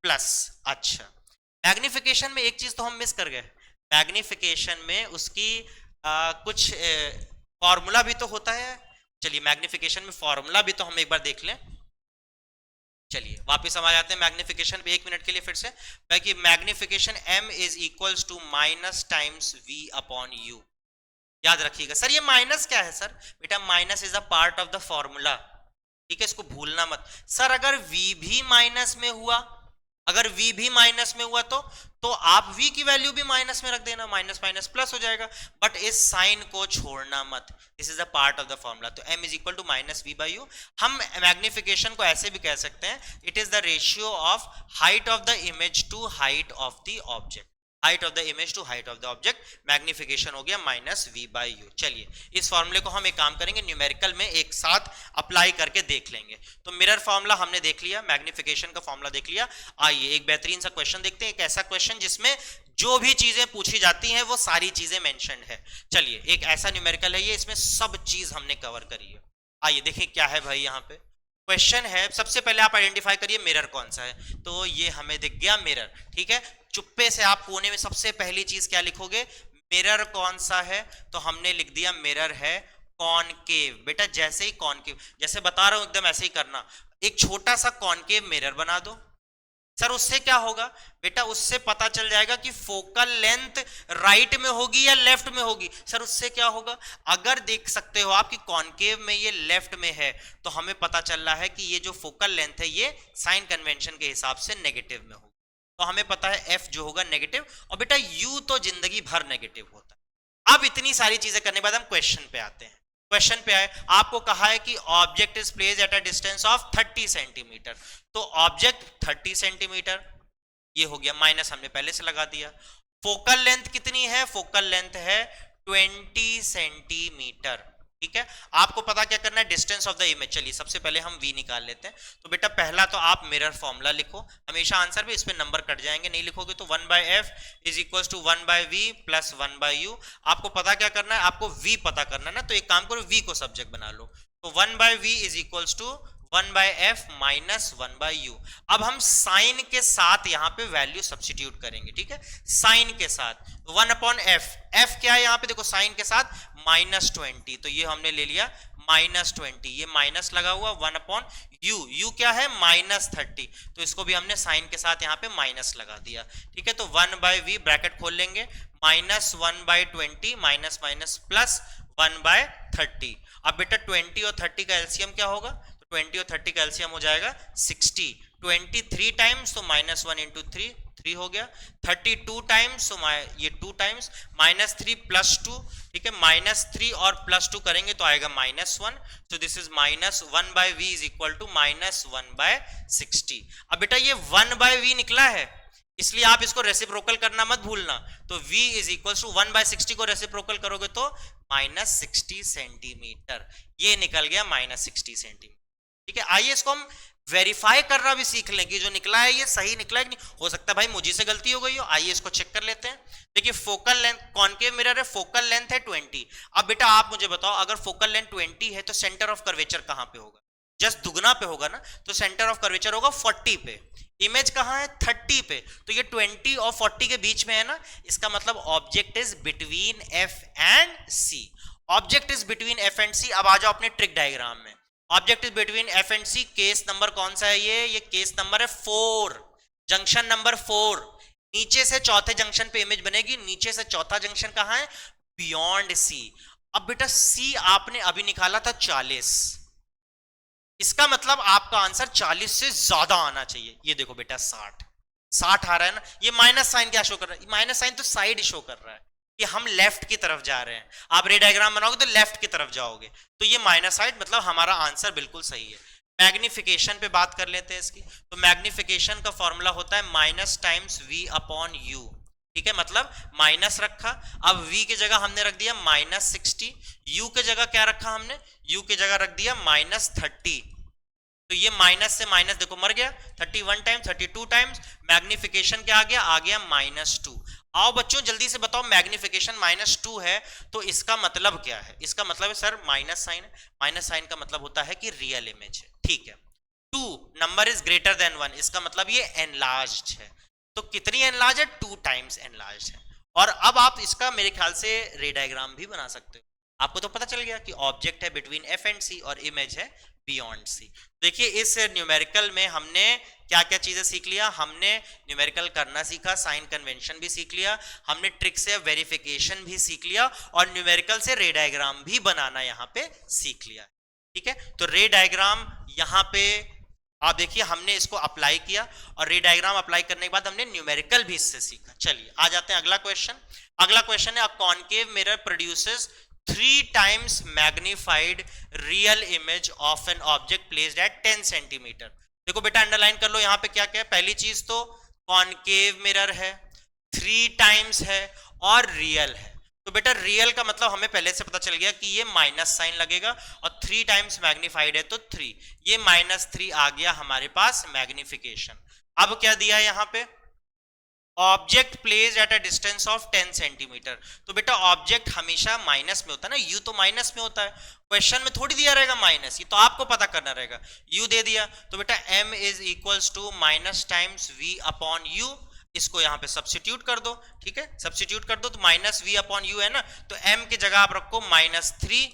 प्लस। अच्छा मैग्निफिकेशन में एक चीज तो हम मिस कर गए, मैग्निफिकेशन में उसकी कुछ फॉर्मूला भी तो होता है। चलिए मैग्निफिकेशन में फॉर्मूला भी तो हम एक बार देख लें। चलिए वापस हम आ जाते हैं मैग्निफिकेशन पे 1 मिनट के लिए फिर से, ताकि magnification m is equals to minus times v upon u, याद रखिएगा। सर ये माइनस क्या है, सर बेटा minus is a part of the formula, ठीक है, इसको भूलना मत। सर अगर v भी माइनस में हुआ, अगर v भी माइनस में हुआ तो आप v की वैल्यू भी माइनस में रख देना, माइनस माइनस प्लस हो जाएगा, बट इस साइन को छोड़ना मत, this is a part of the formula. तो m is equal to minus v by u. हम मैग्निफिकेशन को ऐसे भी कह सकते हैं, it is the ratio of height of the image to height of the object, height of the image to height of the object, magnification हो गया minus v by you. चलिए इस फॉर्मूले को हम एक काम करेंगे न्यूमेरिकल में एक साथ अप्लाई करके देख लेंगे। तो मिरर फॉर्मूला हमने देख लिया, मैग्निफिकेशन का फॉर्मूला देख लिया। आइए एक बेहतरीन सा क्वेश्चन देखते हैं, एक ऐसा क्वेश्चन जिसमें जो भी चीजें पूछी जाती हैं वो सारी चीजें मेंशन्ड है। चलिए एक ऐसा न्यूमेरिकल है ये, इसमें सब चीज हमने कवर करी है। आइए देखिए क्या है भाई, यहाँ पे क्वेश्चन है, सबसे पहले आप आइडेंटिफाई करिए मिरर कौन सा है, तो ये हमें दिख गया मिरर, ठीक है। चुप्पे से आप कोने में सबसे पहली चीज क्या लिखोगे, मिरर कौन सा है, तो हमने लिख दिया मिरर है कॉनकेव। बेटा जैसे ही कॉनकेव, जैसे बता रहा हूं एकदम ऐसे ही करना, एक छोटा सा कॉनकेव मिरर बना दो। सर उससे क्या होगा, बेटा उससे पता चल जाएगा कि फोकल लेंथ राइट में होगी या लेफ्ट में होगी। सर उससे क्या होगा, अगर देख सकते हो आप कि कॉनकेव में ये लेफ्ट में है तो हमें पता चल रहा है कि ये जो फोकल लेंथ है ये साइन कन्वेंशन के हिसाब से नेगेटिव में होगी, तो हमें पता है f जो होगा नेगेटिव, और बेटा u तो जिंदगी भर नेगेटिव होता है। अब इतनी सारी चीजें करने के बाद हम क्वेश्चन पे आते हैं। क्वेश्चन पे आए, आपको कहा है कि object is placed at a distance of 30 centimetre, तो ऑब्जेक्ट 30 सेंटीमीटर, ये हो गया, माइनस हमने पहले से लगा दिया। फोकल लेंथ कितनी है, फोकल लेंथ है 20 सेंटीमीटर, ठीक है। आपको पता क्या करना है, डिस्टेंस ऑफ द इमेज। चलिए सबसे पहले हम v निकाल लेते हैं। तो बेटा पहला तो आप मिरर फॉर्मूला लिखो, हमेशा आंसर पे इस पे नंबर कट जाएंगे, नहीं लिखोगे तो 1/f is equal to 1/v plus 1/u। आपको पता क्या करना है, आपको v पता करना है ना, तो एक काम करो v को सब्जेक्ट बना लो। तो 1/v is equal to 1/f minus 1/u। अब हम साइन के साथ यहाँ पे वैल्यू सब्स्टिट्यूट करेंगे, ठीक है, साइन के साथ 1/f। f क्या है यहाँ पे देखो, साइन के साथ -20, तो ये हमने ले लिया -20, ये माइनस लगा हुआ 1/u, u क्या है -30, तो इसको भी हमने साइन के साथ यहाँ पे माइनस लगा दिया, ठीक है। तो 1/v ब्रैकेट खोल लेंगे, -1/20 माइनस माइनस प्लस 1/30। अब बेटा 20 और 30 का एलसीएम क्या होगा, तो 20 और 30 का एलसीएम हो जाएगा 60। 23 टाइम्स तो -1 × 3 3 हो गया, 32 टाइम्स तो ये 2 टाइम्स -3 + 2, ठीक है, -3 और +2 करेंगे तो आएगा -1, तो this is -1/v is equal to -1/60। अब बेटा ये 1/v निकला है, इसलिए आप इसको रेसिप्रोकल करना मत भूलना। तो v इज इक्वल टू 1/60 को रेसिप्रोकल करोगे तो -60 सेंटीमीटर, ये निकल गया -60 सेंटीमीटर, ठीक है। आइए इसको हम वेरीफाई करना भी सीख लें कि जो निकला है ये सही निकला है कि नहीं। हो सकता है भाई मुझे से गलती हो गई हो, आइए इसको चेक कर लेते हैं। देखिए फोकल लेंथ, कॉनकेव मिरर है, फोकल लेंथ है 20। अब बेटा आप मुझे बताओ, अगर फोकल लेंथ 20 है तो सेंटर ऑफ कर्वेचर कहां पे होगा, जस्ट दुगना पे होगा ना, तो सेंटर ऑफ कर्वेचर होगा 40 पे। इमेज कहां है, 30 पे, तो ये 20 और 40 के बीच में है ना, इसका मतलब object is between f and c। Object is between f and c। अब आ जाओ अपने ट्रिक डायग्राम में, object is between f and c, case number कौन सा है, ये केस नंबर है 4, जंक्शन नंबर 4। नीचे से चौथे जंक्शन पे इमेज बनेगी, नीचे से चौथा जंक्शन कहां है, बियॉन्ड c। अब बेटा c आपने अभी निकाला था 40, इसका मतलब आपका आंसर 40 से ज्यादा आना चाहिए। ये देखो बेटा 60 आ रहा है ना, ये माइनस साइन क्या शो कर रहा है, माइनस साइन तो साइड शो कर रहा है कि हम लेफ्ट की तरफ जा रहे हैं। आप रे डायग्राम बनाओगे तो लेफ्ट की तरफ जाओगे, तो ये माइनस साइड, मतलब हमारा आंसर बिल्कुल सही है। मैग्निफिकेशन पे बात कर लेते हैं इसकी। तो मैग्निफिकेशन का फॉर्मूला होता है माइनस टाइम्स v/u, ठीक है, मतलब माइनस रखा, अब v की जगह हमने रख दिया -60, u की जगह क्या रखा हमने, u की जगह रख दिया -30, तो ये माइनस से माइनस देखो मर गया, 31 टाइम्स 32 टाइम्स, मैग्निफिकेशन क्या आ गया -2। आओ बच्चों जल्दी से बताओ, मैग्निफिकेशन -2 है तो इसका मतलब क्या है, इसका मतलब है सर माइनस साइन है, माइनस साइन का मतलब होता है कि रियल इमेज है, ठीक है। 2 नंबर इज ग्रेटर देन 1, इसका मतलब ये एनलार्ज्ड है, तो कितनी एनलार्ज है, 2 टाइम्स एनलार्ज्ड है। और अब आप इसका मेरे ख्याल से रे डायग्राम भी बना सकते हो, आपको तो पता चल गया कि ऑब्जेक्ट है बिटवीन f एंड c और इमेज है बियॉन्ड सी। देखिए इस न्यूमेरिकल में हमने क्या क्या चीजें सीख लिया, हमने न्यूमेरिकल करना सीखा, साइन कन्वेंशन भी सीख लिया, हमने ट्रिक से वेरिफिकेशन भी सीख लिया, और न्यूमेरिकल से रे डायग्राम भी बनाना यहाँ पे सीख लिया, ठीक है। तो रे डायग्राम यहाँ पे आप देखिए हमने इसको अप्लाई किया, और रे डायग्राम अप्लाई करने के बाद हमने न्यूमेरिकल भी इससे सीखा। चलिए आ जाते हैं अगला क्वेश्चन। अगला क्वेश्चन है, a concave mirror produces 3 times magnified real image of an object placed at 10 centimeter। देखो बेटा अंडरलाइन कर लो यहाँ पे क्या क्या है। पहली चीज तो कॉनकेव मिरर है, 3 times है और रियल है। तो बेटा रियल का मतलब हमें पहले से पता चल गया कि ये माइनस साइन लगेगा, और 3 times मैग्निफाइड है तो 3, ये -3 आ गया हमारे पास मैग्निफिकेशन। अब क्या दिया है यहाँ पे, object placed at a distance of 10 centimetre. तो बेटा ऑब्जेक्ट हमेशा माइनस में होता है ना, यू तो माइनस में होता है, क्वेश्चन में थोड़ी दिया रहेगा माइनस, ये तो आपको पता करना रहेगा। यू दे दिया तो बेटा m is equals to minus times v/u, इसको यहाँ पे सब्स्टिट्यूट कर दो, ठीक है, सब्स्टिट्यूट कर दो तो -v/u है ना, तो m की जगह आप रखो -3,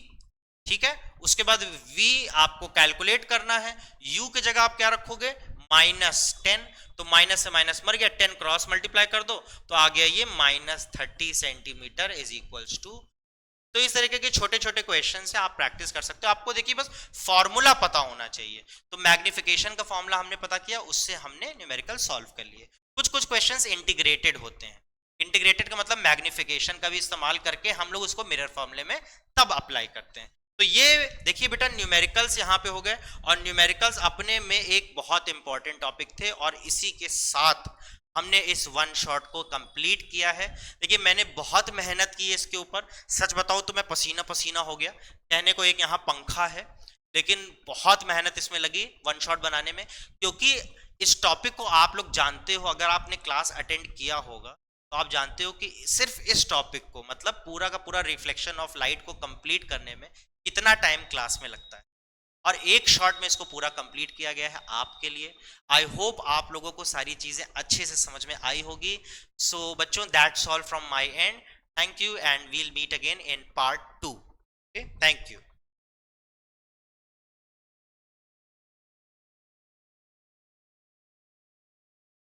ठीक है। उसके बाद v आपको कैलकुलेट करना है, u की जगह आप क्या रखोगे -10, तो माइनस से माइनस मर गया, 10 क्रॉस मल्टीप्लाई कर दो तो आ गया ये -30 सेंटीमीटर इज इक्वल्स टू। तो इस तरीके के छोटे छोटे क्वेश्चन से आप प्रैक्टिस कर सकते हो, आपको देखिए बस फॉर्मूला पता होना चाहिए। तो मैग्निफिकेशन का फॉर्मूला हमने पता किया, उससे हमने न्यूमेरिकल सॉल्व कर लिए। कुछ कुछ क्वेश्चंस इंटीग्रेटेड होते हैं, इंटीग्रेटेड का मतलब मैग्निफिकेशन का भी इस्तेमाल करके हम लोग उसको मिरर फॉर्मूले में तब अप्लाई करते हैं। तो ये देखिए बेटा न्यूमेरिकल्स यहाँ पे हो गए, और न्यूमेरिकल्स अपने में एक बहुत इंपॉर्टेंट टॉपिक थे, और इसी के साथ हमने इस वन शॉट को कंप्लीट किया है। देखिए मैंने बहुत मेहनत की है इसके ऊपर, सच बताऊं तो मैं पसीना पसीना हो गया। कहने को एक यहाँ पंखा है, लेकिन बहुत मेहनत इसमें लगी वन शॉट बनाने में, क्योंकि इस टॉपिक को आप लोग जानते हो, अगर आपने क्लास अटेंड किया होगा तो आप जानते हो कि सिर्फ इस टॉपिक को, मतलब पूरा का पूरा रिफ्लेक्शन ऑफ लाइट को कंप्लीट करने में कितना टाइम क्लास में लगता है, और एक शॉट में इसको पूरा कंप्लीट किया गया है आपके लिए। आई होप आप लोगों को सारी चीजें अच्छे से समझ में आई होगी। सो बच्चों, that's all from my end. Thank you and we'll meet again in part 2। Thank you.